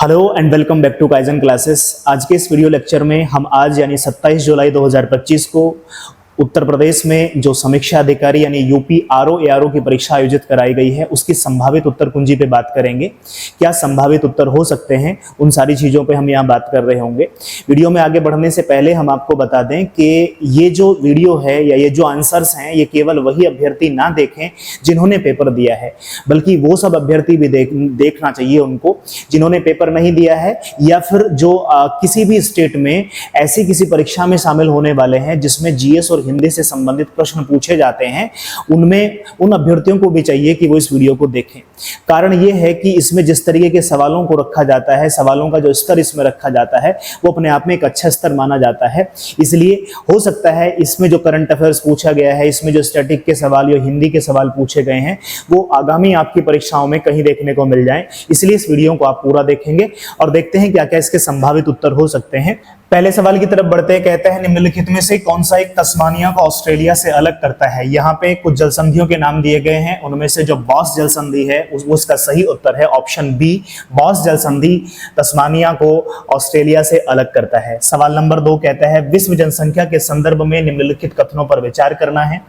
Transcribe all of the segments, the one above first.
Hello and welcome back to Kaizen classes. आज के इस वीडियो लेक्चर में हम आज यानी 27 जुलाई 2025 को उत्तर प्रदेश में जो समीक्षा अधिकारी यानी यूपी आरओ एआरओ की परीक्षा आयोजित कराई गई है उसकी संभावित उत्तर कुंजी पे बात करेंगे। क्या संभावित उत्तर हो सकते हैं, उन सारी चीज़ों पे हम यहाँ बात कर रहे होंगे। वीडियो में आगे बढ़ने से पहले हम आपको बता दें कि ये जो वीडियो है या ये जो आंसर्स हैं ये केवल वही अभ्यर्थी ना देखें जिन्होंने पेपर दिया है, बल्कि वो सब अभ्यर्थी भी देखना चाहिए उनको जिन्होंने पेपर नहीं दिया है या फिर जो किसी भी स्टेट में ऐसी किसी परीक्षा में शामिल होने वाले हैं जिसमें जीएस और हिंदी से संबंधित प्रश्न पूछे जाते हैं। उनमें उन अभ्यर्थियों को भी चाहिए कि वो इस वीडियो को देखें। कारण ये है कि इसमें जिस तरीके के सवालों को रखा जाता है, सवालों का जो स्तर इसमें रखा जाता है वो अपने आप में एक अच्छा स्तर माना जाता है। इसलिए हो सकता है इसमें जो करंट अफेयर्स पूछा गया है, इसमें जो स्टैटिक के सवाल या हिंदी के सवाल पूछे गए हैं वो आगामी आपकी परीक्षाओं में कहीं देखने को मिल जाए। इसलिए इस वीडियो को आप पूरा देखेंगे और देखते हैं क्या क्या इसके संभावित उत्तर हो सकते हैं। पहले सवाल की तरफ बढ़ते हैं। कहते हैं निम्नलिखित में से कौन सा एक तस्मानिया को ऑस्ट्रेलिया से अलग करता है। यहाँ पे कुछ जल संधियों के नाम दिए गए हैं, उनमें से जो बॉस जल संधि है उसका सही उत्तर है ऑप्शन बी। बॉस जल संधि तस्मानिया को ऑस्ट्रेलिया से अलग करता है। सवाल नंबर 2 कहता है विश्व जनसंख्या के संदर्भ में निम्नलिखित कथनों पर विचार करना है।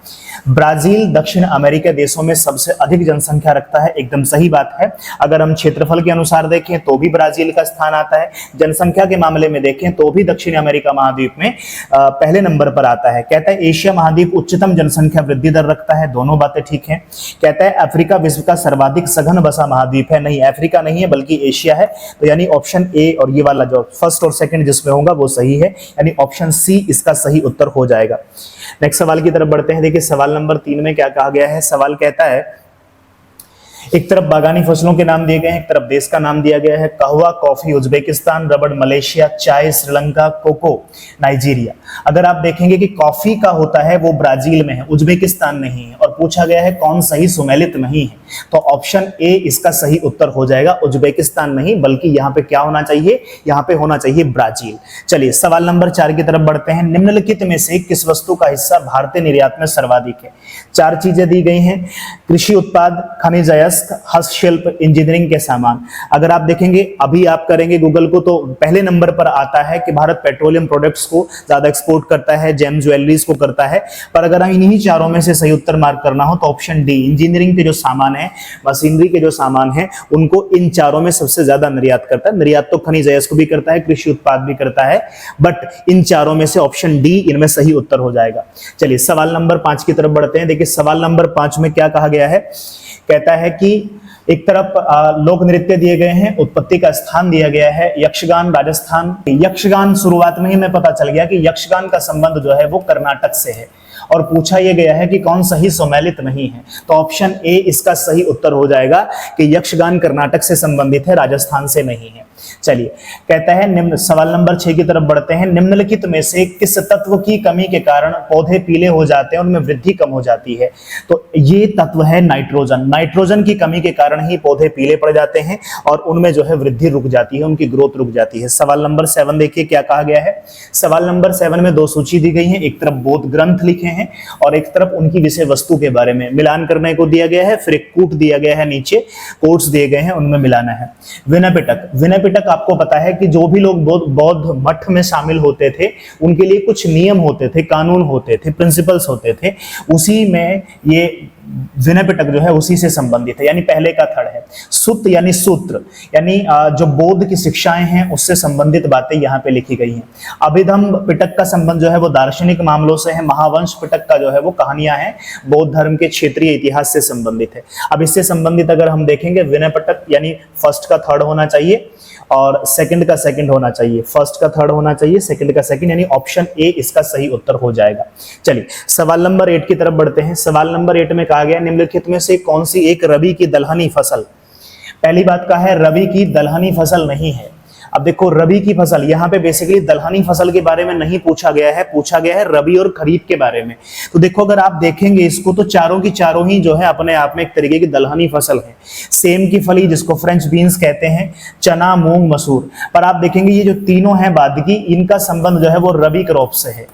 ब्राजील दक्षिण अमेरिका देशों में सबसे अधिक जनसंख्या रखता है। एकदम सही बात है। अगर हम क्षेत्रफल के अनुसार देखें तो भी ब्राजील का स्थान आता है। जनसंख्या के मामले में देखें तो भी दक्षिण अमेरिका महाद्वीप में पहले नंबर पर आता है। कहता है एशिया महाद्वीप उच्चतम जनसंख्या वृद्धि दर रखता है। दोनों बातें ठीक हैं। कहता है अफ्रीका विश्व का सर्वाधिक सघन बसा महाद्वीप है। नहीं, अफ्रीका नहीं है बल्कि एशिया है। तो यानी ऑप्शन ए और ये वाला जो फर्स्ट और सेकंड जिसमें होगा वो सही है, यानी ऑप्शन सी इसका सही उत्तर हो जाएगा। नेक्स्ट सवाल की तरफ बढ़ते हैं। देखिए सवाल नंबर 3 में क्या कहा गया है। सवाल कहता है एक तरफ बागानी फसलों के नाम दिए गए हैं, एक तरफ देश का नाम दिया गया है। कहवा कॉफी उज्बेकिस्तान, रबड़ मलेशिया, चाय श्रीलंका, कोको नाइजीरिया। अगर आप देखेंगे कि कॉफी का होता है वो ब्राजील में है, उज्बेकिस्तान नहीं है, और पूछा गया है कौन सही सुमेलित नहीं है, तो ऑप्शन ए इसका सही उत्तर हो जाएगा। उज्बेकिस्तान नहीं बल्कि यहाँ पे क्या होना चाहिए, यहाँ पे होना चाहिए ब्राजील। चलिए सवाल नंबर 4 की तरफ बढ़ते हैं। निम्नलिखित में से किस वस्तु का हिस्सा भारतीय निर्यात में सर्वाधिक है। 4 चीजें दी गई हैं, कृषि उत्पाद, खनिज हस्तशिल्प, इंजीनियरिंग के सामान। अगर आप देखेंगे अभी आप करेंगे गूगल को तो पहले नंबर पर आता है कि भारत पेट्रोलियम प्रोडक्ट्स को ज्यादा एक्सपोर्ट करता है, जेम ज्वेलरीज को करता है। पर अगर हम इन्हीं चारों में से सही उत्तर मार्क करना हो तो ऑप्शन डी, इंजीनियरिंग के जो सामान है, मशीनरी के जो सामान है, उनको इन चारों में सबसे ज्यादा निर्यात करता है। निर्यात तो खनिज को भी करता है, कृषि उत्पाद भी करता है, बट इन चारों में से ऑप्शन डी इनमें सही उत्तर हो जाएगा। चलिए सवाल नंबर 5 की तरफ बढ़ते हैं। देखिए सवाल नंबर 5 में क्या कहा गया है। कहता है कि एक तरफ लोक नृत्य दिए गए हैं, उत्पत्ति का स्थान दिया गया है यक्षगान राजस्थान। यक्षगान शुरुआत में ही हमें पता चल गया कि यक्षगान का संबंध जो है वो कर्नाटक से है, और पूछा यह गया है कि कौन सही सम्मिलित नहीं है, तो ऑप्शन ए इसका सही उत्तर हो जाएगा कि यक्षगान कर्नाटक से संबंधित है, राजस्थान से नहीं है। चलिए कहता है निम्न सवाल नंबर 6 की तरफ बढ़ते हैं। निम्नलिखित में से किस तत्व की कमी के कारण पौधे पीले हो जाते हैं, उनमें वृद्धि कम हो जाती है। तो ये तत्व है नाइट्रोजन। नाइट्रोजन की कमी के कारण ही पौधे पीले पड़ जाते हैं और उनमें जो है वृद्धि रुक जाती है, उनकी ग्रोथ रुक जाती है। सवाल नंबर 7 देखिए क्या कहा गया है। सवाल नंबर 7 में 2 सूची दी गई है, एक तरफ बोध ग्रंथ लिखे हैं और एक तरफ उनकी विषय वस्तु के बारे में मिलान करने को दिया गया है। फिर एक कूट दिया गया है, नीचे कोट्स दिए गए हैं, उनमें मिलाना है। विनय पिटक, विनय पिटक आपको पता है कि जो भी लोग बौद्ध मठ में शामिल होते थे उनके लिए कुछ नियम होते थे, कानून होते थे, प्रिंसिपल्स होते थे, उसी में ये विनय पिटक जो है उसी से संबंधित है, यानी पहले का थर्ड है। सूत्र यानी सूत्र यानी जो बौद्ध की शिक्षाएं हैं उससे संबंधित बातें यहाँ पे लिखी गई हैं। अभिधम पिटक का संबंध जो है वो दार्शनिक मामलों से है। महावंश पिटक का जो है वो कहानियां हैं, बौद्ध धर्म के क्षेत्रीय इतिहास से संबंधित है। अब इससे संबंधित अगर हम देखेंगे विनय पिटक यानी फर्स्ट का थर्ड होना चाहिए और सेकंड का सेकंड होना चाहिए, फर्स्ट का थर्ड होना चाहिए, सेकंड का सेकंड, यानी ऑप्शन ए इसका सही उत्तर हो जाएगा। चलिए सवाल नंबर 8 की तरफ बढ़ते हैं। सवाल नंबर 8 में कहा गया निम्नलिखित में से कौन सी एक रबी की दलहनी फसल। पहली बात का है रबी की दलहनी फसल नहीं है। अब देखो रबी की फसल, यहाँ पे बेसिकली दलहनी फसल के बारे में नहीं पूछा गया है, पूछा गया है रबी और खरीफ के बारे में। तो देखो अगर आप देखेंगे इसको तो चारों की चारों ही जो है अपने आप में एक तरीके की दलहनी फसल है। सेम की फली जिसको फ्रेंच बीन्स कहते हैं, चना, मूंग, मसूर। पर आप देखेंगे ये जो तीनों हैं बाद की, इनका संबंध जो है वो रबी क्रॉप से है,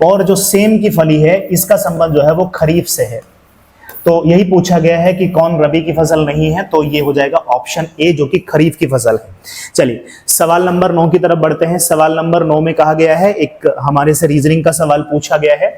और जो सेम की फली है इसका संबंध जो है वो खरीफ से है। तो यही पूछा गया है कि कौन रबी की फसल नहीं है, तो ये हो जाएगा ऑप्शन ए जो कि खरीफ की फसल है। चलिए सवाल नंबर 9 की तरफ बढ़ते हैं। सवाल नंबर 9 में कहा गया है, एक हमारे से रीजनिंग का सवाल पूछा गया है।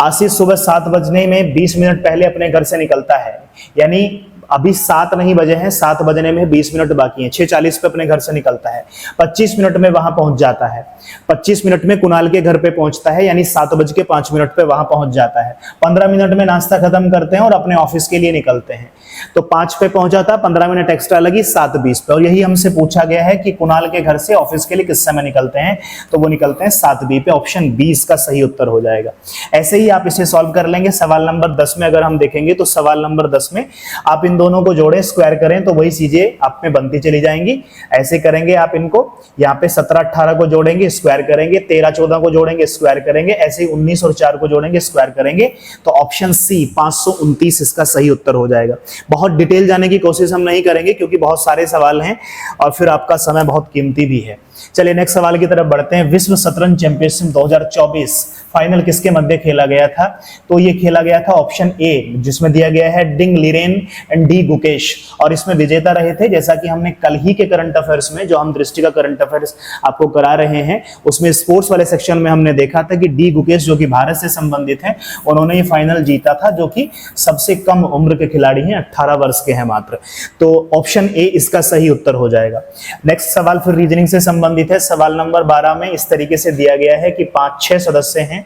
आशीष सुबह 7 बजने में 20 मिनट पहले अपने घर से निकलता है, यानी अभी 7 नहीं बजे हैं, 7 बजने में 20 मिनट बाकी हैं। 6:40 पे अपने घर से निकलता है, 25 मिनट में वहां पहुंच जाता है। 25 मिनट में कुणाल के घर पे पहुंचता है, यानी 7:05 पे वहां पहुंच जाता है। 15 मिनट में नाश्ता खत्म करते हैं और अपने ऑफिस के लिए निकलते हैं। तो 5 पे पहुंचा था, 15 मिनट एक्स्ट्रा लगी 7:20 पे। और यही हमसे पूछा गया है कि कुणाल के घर से ऑफिस के लिए किस समय निकलते हैं, तो वो निकलते हैं 7:20 पे। ऑप्शन 20 का सही उत्तर हो जाएगा। ऐसे ही आप इसे सॉल्व कर लेंगे। सवाल नंबर 10 में अगर हम देखेंगे तो सवाल नंबर 10 में आप इन दोनों को जोड़े, स्क्वायर करें तो वही चीजें आप में बनती चली जाएंगी। ऐसे करेंगे आप इनको, यहाँ पे 17-18 को जोड़ेंगे, स्क्वायर करेंगे, 13-14 को जोड़ेंगे, स्क्वायर करेंगे, ऐसे ही 19 और 4 को जोड़ेंगे, स्क्वायर करेंगे, तो ऑप्शन सी 529 इसका सही उत्तर हो जाएगा। बहुत डिटेल जाने की कोशिश हम नहीं करेंगे क्योंकि बहुत सारे सवाल हैं और फिर आपका समय बहुत कीमती भी है। चलिए नेक्स्ट सवाल की तरफ बढ़ते हैं। विश्व शतरंज चैंपियनशिप 2024 फाइनल किसके मध्य खेला गया था, तो ये खेला गया था ऑप्शन ए, जिसमें दिया गया है Ding Liren and D Gukesh, और इसमें विजेता रहे थे, जैसा कि हमने कल ही के करंट अफेयर्स में, जो हम दृष्टि का करंट अफेयर्स आपको करा रहे हैं, उसमें स्पोर्ट्स वाले सेक्शन में हमने देखा था कि डी गुकेश जो कि भारत से संबंधित हैं, उन्होंने ये फाइनल जीता था, जो कि सबसे कम उम्र के खिलाड़ी हैं, 18 वर्ष के हैं मात्र। तो ऑप्शन ए इसका सही उत्तर हो जाएगा। नेक्स्ट सवाल फिर रीजनिंग से संबंधित है। सवाल नंबर 12 में इस तरीके से दिया गया है कि 5-6 सदस्य हैं,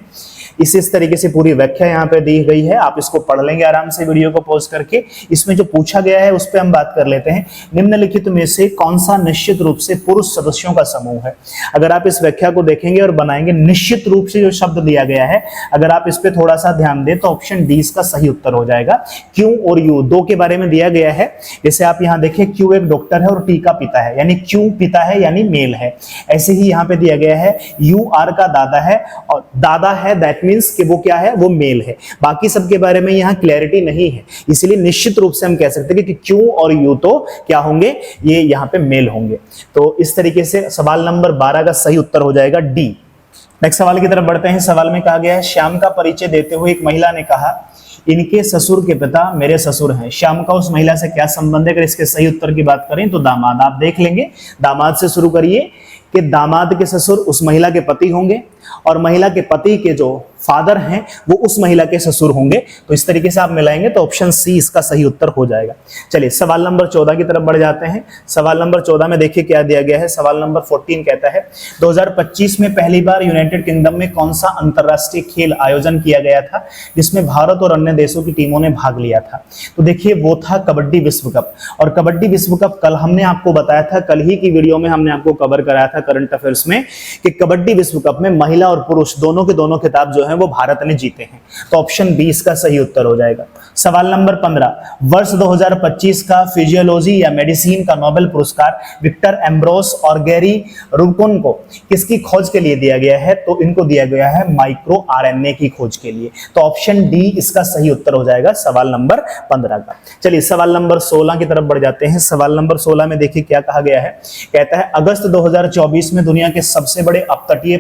इस तरीके से पूरी व्याख्या यहाँ पे दी गई है। आप इसको पढ़ लेंगे आराम से वीडियो को पॉज करके। इसमें जो पूछा गया है उस पर हम बात कर लेते हैं। निम्नलिखित में से कौन सा निश्चित रूप से पुरुष सदस्यों का समूह है। अगर आप इस व्याख्या को देखेंगे और बनाएंगे, निश्चित रूप से जो शब्द दिया गया है, अगर आप इस पे थोड़ा सा ध्यान दें तो ऑप्शन डी इसका सही उत्तर हो जाएगा। क्यू और यू दो के बारे में दिया गया है। जैसे आप यहाँ देखिए, क्यू एक डॉक्टर है और टी का पिता है, यानी क्यू पिता है यानी मेल है। ऐसे ही यहाँ पे दिया गया है यू आर का दादा है, और दादा है दैट मींस कि वो क्या है, वो मेल है। बाकी सब के बारे में यहाँ क्लैरिटी नहीं है, इसलिए निश्चित रूप से हम कह सकते हैं कि क्यू और यू तो क्या होंगे, ये यहाँ पे मेल होंगे। तो इस तरीके से सवाल नंबर 12 का सही उत्तर हो जाएगा डी। नेक्स्ट सवाल की तरफ बढ़ते हैं। सवाल में कहा गया है, श्याम का परिचय देते हुए एक महिला ने कहा, इनके ससुर के पिता मेरे ससुर हैं। श्याम का उस महिला से क्या संबंध है? अगर इसके सही उत्तर की बात करें तो दामाद। आप देख लेंगे, दामाद से शुरू करिए कि दामाद के ससुर उस महिला के पति होंगे और महिला के पति के जो फादर हैं वो उस महिला के ससुर होंगे। तो इस तरीके से आप मिलाएंगे तो ऑप्शन सी इसका सही उत्तर हो जाएगा। चलिए सवाल नंबर 14 की तरफ बढ़ जाते हैं। सवाल नंबर 14 में देखिए क्या दिया गया है। सवाल नंबर 14 कहता है, 2025 में पहली बार यूनाइटेड किंगडम में कौन सा अंतरराष्ट्रीय खेल आयोजन किया गया था जिसमें भारत और अन्य देशों की टीमों ने भाग लिया था? तो देखिए वो था कबड्डी विश्व कप। और कबड्डी विश्व कप कल हमने आपको बताया था, कल ही की वीडियो में हमने आपको कवर कराया था करंट अफेयर्स में, कि कबड्डी विश्व कप में महिला और पुरुष दोनों के दोनों खिताब जो है वो भारत ने जीते हैं। तो ऑप्शन बी इसका सही उत्तर हो जाएगा। सवाल नंबर 15, वर्ष 2025 का फिजियोलॉजी या मेडिसिन का नोबेल पुरस्कार विक्टर एम्ब्रोस और गैरी रुबिकन को किसकी खोज के लिए दिया गया है? तो इनको दिया गया है माइक्रो आरएनए की खोज के लिए। तो ऑप्शन डी इसका सही उत्तर हो जाएगा सवाल नंबर 15 का। चलिए सवाल नंबर 16 की तरफ बढ़ जाते हैं। सवाल नंबर 16 में देखिए क्या कहा गया है। कहता है, अगस्त 2024 में दुनिया के सबसे बड़े अपतटीय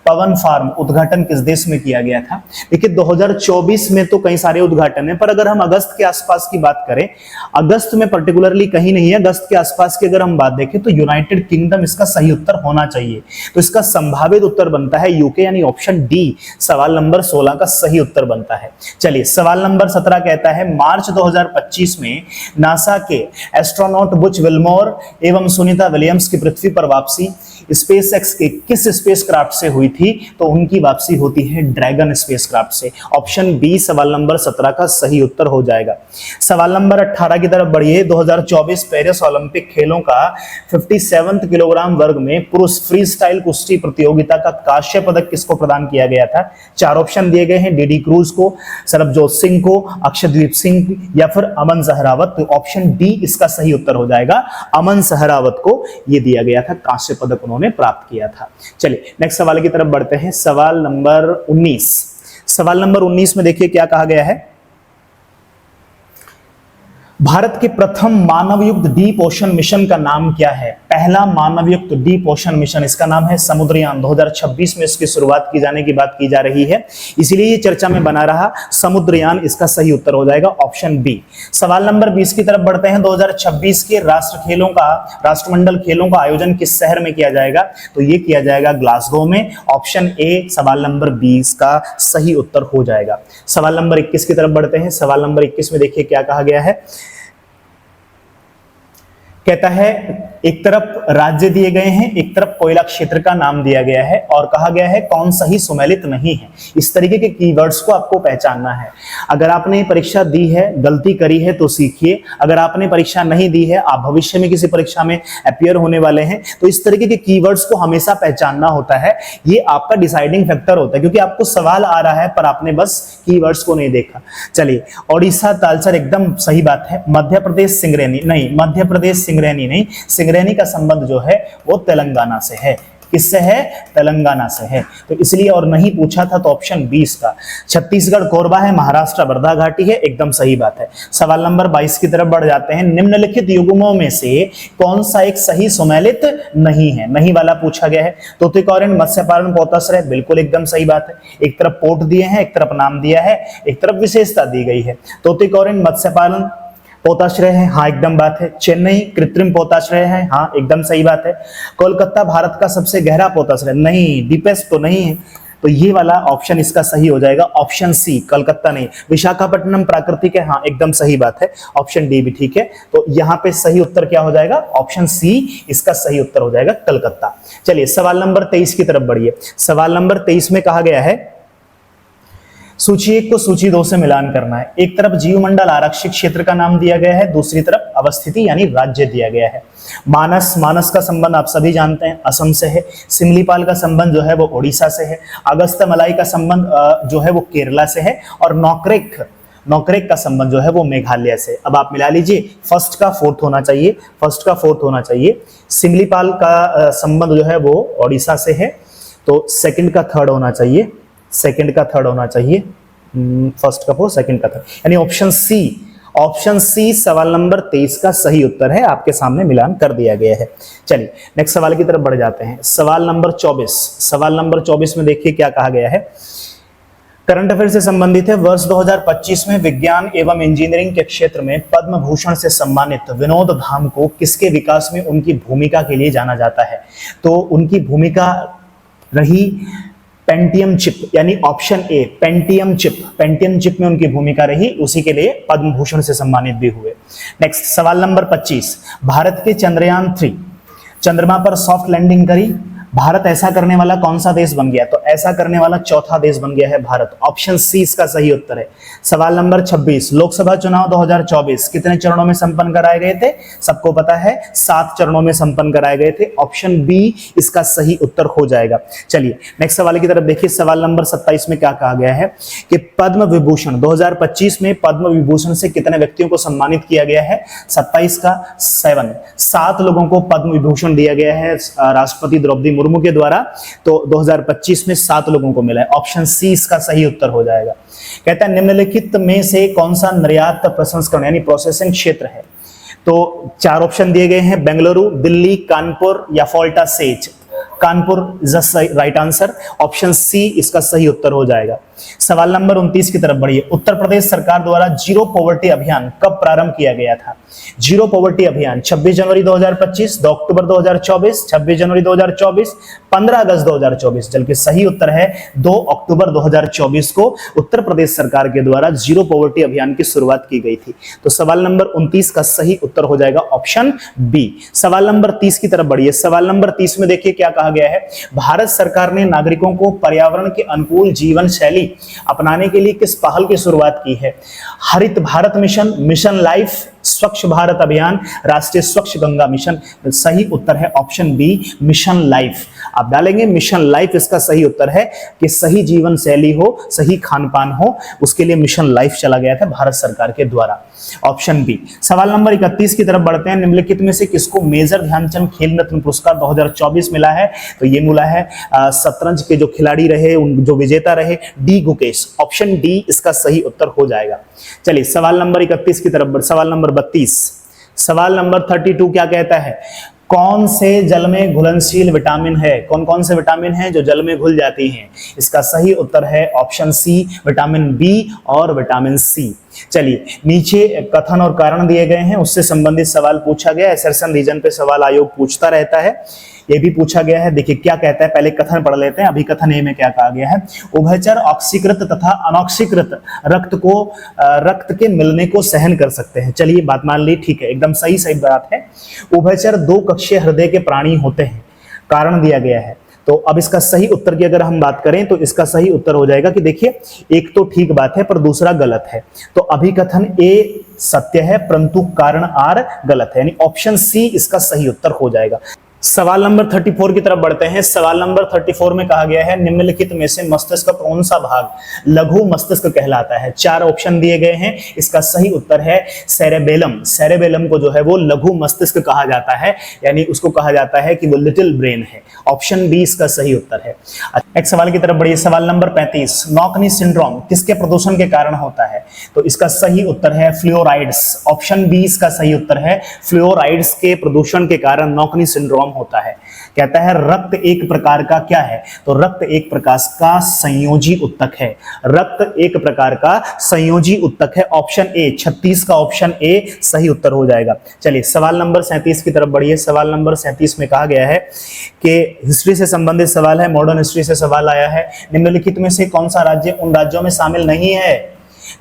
पवन फार्म उद्घाटन किस देश में किया गया था? देखिए 2024 में तो कई सारे उद्घाटन है, पर अगर हम अगस्त के आसपास की बात करें, अगस्त में पर्टिकुलरली कहीं नहीं है, अगस्त के आसपास की अगर हम बात देखें तो यूनाइटेड किंगडम इसका सही उत्तर होना चाहिए। तो इसका संभावित उत्तर बनता है यूके, यानी ऑप्शन डी सवाल नंबर 16 का सही उत्तर बनता है। चलिए सवाल नंबर 17 कहता है, मार्च 2025 में नासा के एस्ट्रोनॉट बुच विल्मोर एवं सुनीता विलियम्स की पृथ्वी पर वापसी स्पेसएक्स के किस स्पेसक्राफ्ट से हुई थी? तो उनकी वापसी होती है ड्रैगन स्पेसक्राफ्ट से। ऑप्शन बी सवाल नंबर 17 का सही उत्तर हो जाएगा। सवाल नंबर 18 की तरफ बढ़िए। 2024 पेरिस ओलंपिक खेलों का 57 किलोग्राम वर्ग में पुरुष फ्री स्टाइल कुश्ती प्रतियोगिता का कांस्य पदक किसको प्रदान किया गया था? 4 ऑप्शन दिए गए हैं, डीडी क्रूज को, सरबजोत सिंह को, अक्षयदीप सिंह या फिर अमन सहरावत। तो ऑप्शन डी इसका सही उत्तर हो जाएगा। अमन सहरावत को यह दिया गया था, कांस्य पदक उन्होंने प्राप्त किया था। चलिए नेक्स्ट सवाल की तरफ बढ़ते हैं। सवाल नंबर 19। सवाल नंबर 19 में देखिए क्या कहा गया है। भारत के प्रथम मानवयुक्त डीप ओशन मिशन का नाम क्या है? पहला मानवयुक्त डीप ओशन मिशन, इसका नाम है समुद्रयान। 2026 में इसकी शुरुआत की जाने की बात की जा रही है, इसीलिए ये चर्चा में बना रहा। समुद्रयान इसका सही उत्तर हो जाएगा, ऑप्शन बी। सवाल नंबर 20 की तरफ बढ़ते हैं। 2026 के राष्ट्रमंडल खेलों का आयोजन किस शहर में किया जाएगा? तो ये किया जाएगा ग्लासगो में, ऑप्शन ए सवाल नंबर 20 का सही उत्तर हो जाएगा। सवाल नंबर 21 की तरफ बढ़ते हैं। सवाल नंबर 21 में देखिए क्या कहा गया है। कहता है एक तरफ राज्य दिए गए हैं, एक तरफ कोयला क्षेत्र का नाम दिया गया है और कहा गया है कौन सही सुमेलित नहीं है। इस तरीके के कीवर्ड्स को आपको पहचानना है। अगर आपने परीक्षा दी है, गलती करी है तो सीखिए। अगर आपने परीक्षा नहीं दी है, आप भविष्य में किसी परीक्षा में अपीयर होने वाले हैं, तो इस तरीके के कीवर्ड्स को हमेशा पहचानना होता है। ये आपका डिसाइडिंग फैक्टर होता है, क्योंकि आपको सवाल आ रहा है पर आपने बस कीवर्ड्स को नहीं देखा। चलिए, ओडिशा तालचर एकदम सही बात है। मध्य प्रदेश सिंगरैनी नहीं, मध्य प्रदेश सिंगरैनी नहीं, सिंगरैनी का संबंध जो है वो तेलंगाना से है। किससे है? तेलंगाना से है, तो इसलिए और नहीं पूछा था तो ऑप्शन 20 का। छत्तीसगढ़ कोरबा है, महाराष्ट्र वर्धा घाटी है, एकदम सही बात है। सवाल नंबर 22 की तरफ बढ़ जाते हैं। निम्नलिखित युग्मों में से कौन सा एक सही सुमेलित नहीं है? नहीं वाला पूछा गया है। तूतीकोरिन, मत्स्य पालन, पोताश्रय, बिल्कुल एकदम सही बात है। एक तरफ पोर्ट दिए हैं, एक तरफ नाम दिया है, एक तरफ विशेषता दी गई है। तूतीकोरिन मत्स्य पालन पोताश्रय है, हाँ एकदम बात है। चेन्नई कृत्रिम पोताश्रय है, हाँ एकदम सही बात है। कोलकाता भारत का सबसे गहरा पोताश्रय नहीं, डीपेस्ट तो नहीं है, तो ये वाला ऑप्शन इसका सही हो जाएगा, ऑप्शन सी। कलकत्ता नहीं। विशाखापट्टनम प्राकृतिक है, हाँ एकदम सही बात है, ऑप्शन डी भी ठीक है। तो यहाँ पे सही उत्तर क्या हो जाएगा? ऑप्शन सी इसका सही उत्तर हो जाएगा, कलकत्ता। चलिए सवाल नंबर 23 की तरफ बढ़िए। सवाल नंबर 23 में कहा गया है सूची 1 को सूची 2 से मिलान करना है। एक तरफ जीवमंडल आरक्षित क्षेत्र का नाम दिया गया है, दूसरी तरफ अवस्थिति यानी राज्य दिया गया है। मानस का संबंध आप सभी जानते हैं, असम से है। सिमलीपाल का संबंध जो है वो ओडिशा से है। अगस्त्यमलाई का संबंध जो है वो केरला से है। और नौकरेक का संबंध जो है वो मेघालय से। अब आप मिला लीजिए, फर्स्ट का फोर्थ होना चाहिए। सिमलीपाल का संबंध जो है वो ओडिशा से है, तो सेकंड का थर्ड होना चाहिए। फर्स्ट का फोर्थ, सेकंड का थर्ड, यानी ऑप्शन सी सवाल नंबर 23 का सही उत्तर है। आपके सामने मिलान कर दिया गया है। चलिए नेक्स्ट सवाल की तरफ बढ़ जाते हैं। सवाल नंबर 24 में देखिए क्या कहा गया है। करंट अफेयर से संबंधित है। वर्ष 2025 में विज्ञान एवं इंजीनियरिंग के क्षेत्र में पद्म भूषण से सम्मानित विनोद धाम को किसके विकास में उनकी भूमिका के लिए जाना जाता है? तो उनकी भूमिका रही पेंटियम चिप, यानी ऑप्शन ए पेंटियम चिप में उनकी भूमिका रही, उसी के लिए पद्म भूषण से सम्मानित भी हुए। नेक्स्ट सवाल नंबर 25। भारत के चंद्रयान 3 चंद्रमा पर सॉफ्ट लैंडिंग करी। भारत ऐसा करने वाला कौन सा देश बन गया? तो ऐसा करने वाला चौथा देश बन गया है भारत, ऑप्शन सी इसका सही उत्तर है। सवाल नंबर 26। लोकसभा चुनाव 2024 कितने चरणों में संपन्न कराए गए थे? सबको पता है 7 चरणों में संपन्न कराए गए थे, ऑप्शन बी इसका सही उत्तर हो जाएगा। चलिए नेक्स्ट सवाल की तरफ देखिए। सवाल नंबर 27 में क्या कहा गया है कि पद्म विभूषण 2025 में पद्म विभूषण से कितने व्यक्तियों को सम्मानित किया गया है? 27 का 7 लोगों को पद्म विभूषण दिया गया है राष्ट्रपति द्रौपदी मुर्मू के द्वारा। तो 2025 में 7 लोगों को मिला है, ऑप्शन सी इसका सही उत्तर हो जाएगा। कहता है निम्नलिखित में से कौन सा निर्यात प्रसंस्करण यानी प्रोसेसिंग क्षेत्र है? तो 4 ऑप्शन दिए गए हैं, बेंगलुरु, दिल्ली, कानपुर या Falta SEZ. Kanpur is right answer, option C इसका सही उत्तर हो जाएगा। सवाल नंबर 29 की तरफ बढ़िए। उत्तर प्रदेश सरकार द्वारा जीरो पॉवर्टी अभियान कब प्रारंभ किया गया था? जीरो पॉवर्टी अभियान 26 जनवरी 2025, 2 अक्टूबर 2024, 26 जनवरी 2024, 15 अगस्त 2024। जबकि सही उत्तर है 2 अक्टूबर 2024 को उत्तर प्रदेश सरकार के द्वारा जीरो पॉवर्टी अभियान की शुरुआत की गई थी। तो सवाल नंबर 29 का सही उत्तर हो जाएगा ऑप्शन बी। सवाल नंबर 30 की तरफ बढ़िए। सवाल नंबर 30 में देखिए क्या कहा गया है। भारत सरकार ने नागरिकों को पर्यावरण के अनुकूल जीवन शैली अपनाने के लिए किस पहल की शुरुआत की है? हरित भारत मिशन, मिशन लाइफ, स्वच्छ भारत अभियान, राष्ट्रीय स्वच्छ गंगा मिशन। सही उत्तर है ऑप्शन बी मिशन लाइफ। आप डालेंगे मिशन लाइफ, इसका सही उत्तर है कि सही जीवन शैली हो, सही खान पान हो, उसके लिए मिशन लाइफ चला गया था भारत सरकार के द्वारा, ऑप्शन बी। सवाल नंबर 31 की तरफ बढ़ते हैं। निम्नलिखित में से किसको मेजर ध्यानचंद खेल रत्न पुरस्कार 2024 मिला है? तो ये मिला है शतरंज के जो खिलाड़ी रहे, जो विजेता रहे, डी गुकेश। ऑप्शन डी इसका सही उत्तर हो जाएगा। चलिए सवाल नंबर 31 की तरफ, सवाल नंबर नंबर 32। सवाल नंबर 32 क्या कहता है, कौन से जल में घुलनशील विटामिन है? कौन कौन से विटामिन हैं जो जल में घुल जाती हैं? इसका सही उत्तर है ऑप्शन सी, विटामिन बी और विटामिन सी। चलिए, नीचे कथन और कारण दिए गए हैं, उससे संबंधित सवाल पूछा गया है। असर्शन रीजन पे सवाल आयोग पूछता रहता है, ये भी पूछा गया है। देखिए क्या कहता है, पहले कथन पढ़ लेते हैं। अभी कथन ए में क्या कहा गया है, उभयचर ऑक्सीकृत तथा अनऑक्सीकृत रक्त के मिलने को सहन कर सकते हैं। चलिए बात मान ली, ठीक है, एकदम सही सही बात है। उभयचर दो कक्षीय हृदय के प्राणी होते हैं, कारण दिया गया है। तो अब इसका सही उत्तर की अगर हम बात करें तो इसका सही उत्तर हो जाएगा कि देखिए, एक तो ठीक बात है पर दूसरा गलत है। तो अभिकथन ए सत्य है परंतु कारण आर गलत है, यानी ऑप्शन सी इसका सही उत्तर हो जाएगा। सवाल नंबर 34 की तरफ बढ़ते हैं। सवाल नंबर 34 में कहा गया है, निम्नलिखित में से मस्तिष्क का कौन सा भाग लघु मस्तिष्क कहलाता है? चार ऑप्शन दिए गए हैं, इसका सही उत्तर है सेरेबेलम। सेरेबेलम को जो है वो लघु मस्तिष्क कहा जाता है, यानी उसको कहा जाता है कि वो लिटिल ब्रेन है। ऑप्शन बी इसका सही उत्तर है। एक सवाल की तरफ बढ़िए। सवाल नंबर 35, नॉकनी सिंड्रोम किसके प्रदूषण के कारण होता है? तो इसका सही उत्तर है फ्लोराइड्स। ऑप्शन बी इसका सही उत्तर है, फ्लोराइड्स के प्रदूषण के कारण नॉकनी सिंड्रोम होता है। कहता है रक्त एक प्रकार का क्या है? तो रक्त एक प्रकार का संयोजी उत्तक है। रक्त एक प्रकार का संयोजी उत्तक है। ऑप्शन ए, 36 का ऑप्शन ए सही उत्तर हो जाएगा। चलिए सवाल नंबर 37 की तरफ बढ़िए। सवाल नंबर 37 में कहा गया है कि हिस्ट्री से संबंधित सवाल है, मॉडर्न हिस्ट्री से सवाल आया है। निम्नलिखित में से कौन सा राज्य उन राज्यों में शामिल नहीं है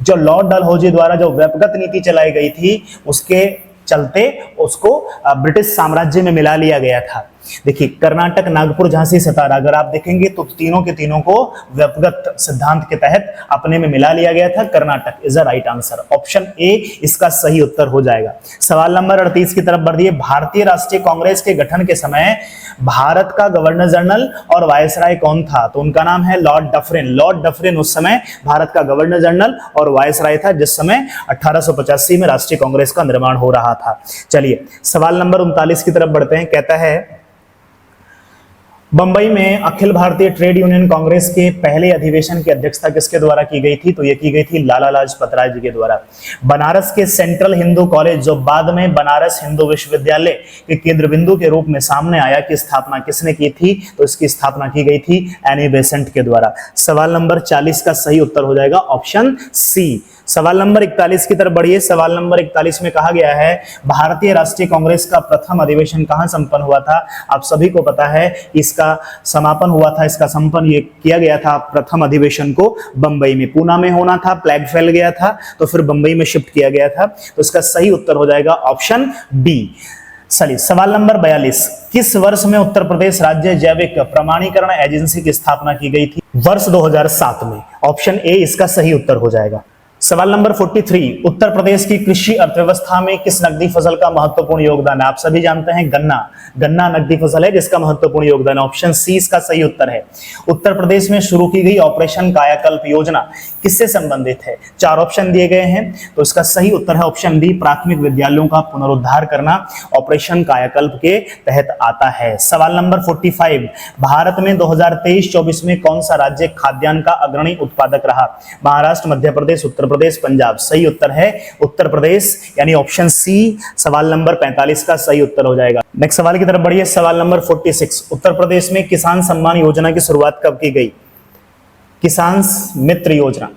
जो लॉर्ड डलहौजी द्वारा जो व्यक्तिगत नीति चलाई गई थी उसके चलते उसको ब्रिटिश साम्राज्य में मिला लिया गया था? देखिए, कर्नाटक, नागपुर, झांसी, सतारा, अगर आप देखेंगे तो तीनों के तीनों को व्यक्तिगत सिद्धांत के तहत अपने में मिला लिया गया था। Karnataka is the right answer. Option A इसका सही उत्तर हो जाएगा। सवाल नंबर 38 की तरफ बढ़िए। भारतीय राष्ट्रीय कांग्रेस के गठन के समय भारत का गवर्नर जनरल और वायसराय कौन था? तो उनका नाम है लॉर्ड डफरिन। लॉर्ड डफरिन उस समय भारत का गवर्नर जनरल और वायसराय था जिस समय 1885 में राष्ट्रीय कांग्रेस का निर्माण हो रहा था। चलिए सवाल नंबर 39 की तरफ बढ़ते हैं। कहता है, बंबई में अखिल भारतीय ट्रेड यूनियन कांग्रेस के पहले अधिवेशन की अध्यक्षता किसके द्वारा की गई थी? तो यह की गई थी लाला लाजपत राय जी के द्वारा। बनारस के सेंट्रल हिंदू कॉलेज जो बाद में बनारस हिंदू विश्वविद्यालय के केंद्र बिंदु के रूप में सामने आया, की स्थापना किसने की थी? तो इसकी स्थापना की गई थी एनी बेसेंट के द्वारा। सवाल नंबर 40 का सही उत्तर हो जाएगा ऑप्शन सी। सवाल नंबर 41 की तरफ बढ़िए। सवाल नंबर 41 में कहा गया है, भारतीय राष्ट्रीय कांग्रेस का प्रथम अधिवेशन कहां संपन्न हुआ था? आप सभी को पता है इसका समापन हुआ था, इसका संपन्न ये किया गया था प्रथम अधिवेशन को बंबई में। पूना में होना था, प्लेग फैल गया था तो फिर बंबई में शिफ्ट किया गया था। तो इसका सही उत्तर हो जाएगा ऑप्शन बी। चलिए सवाल नंबर 42, किस वर्ष में उत्तर प्रदेश राज्य जैविक प्रमाणीकरण एजेंसी की स्थापना की गई थी? वर्ष 2007 में। ऑप्शन ए इसका सही उत्तर हो जाएगा। सवाल नंबर 43, उत्तर प्रदेश की कृषि अर्थव्यवस्था में किस नकदी फसल का महत्वपूर्ण योगदान है? आप सभी जानते हैं गन्ना। गन्ना नकदी फसल है जिसका महत्वपूर्ण योगदान है। ऑप्शन सी इसका सही उत्तर है। उत्तर प्रदेश में शुरू की गई ऑपरेशन कायाकल्प योजना किससे संबंधित है? चार ऑप्शन दिए गए हैं तो इसका सही उत्तर है ऑप्शन डी, प्राथमिक विद्यालयों का पुनरुद्धार करना ऑपरेशन कायाकल्प के तहत आता है। सवाल नंबर 45, भारत में 2023-24 में कौन सा राज्य खाद्यान्न का अग्रणी उत्पादक रहा? महाराष्ट्र, मध्य प्रदेश, उत्तर प्रदेश, पंजाब। सही उत्तर है उत्तर प्रदेश, यानी ऑप्शन सी सवाल नंबर 45 का सही उत्तर हो जाएगा। नेक्स्ट सवाल की तरफ बढ़िए। सवाल नंबर 46, उत्तर प्रदेश में किसान सम्मान योजना की शुरुआत कब की गई? किसान मित्र योजना।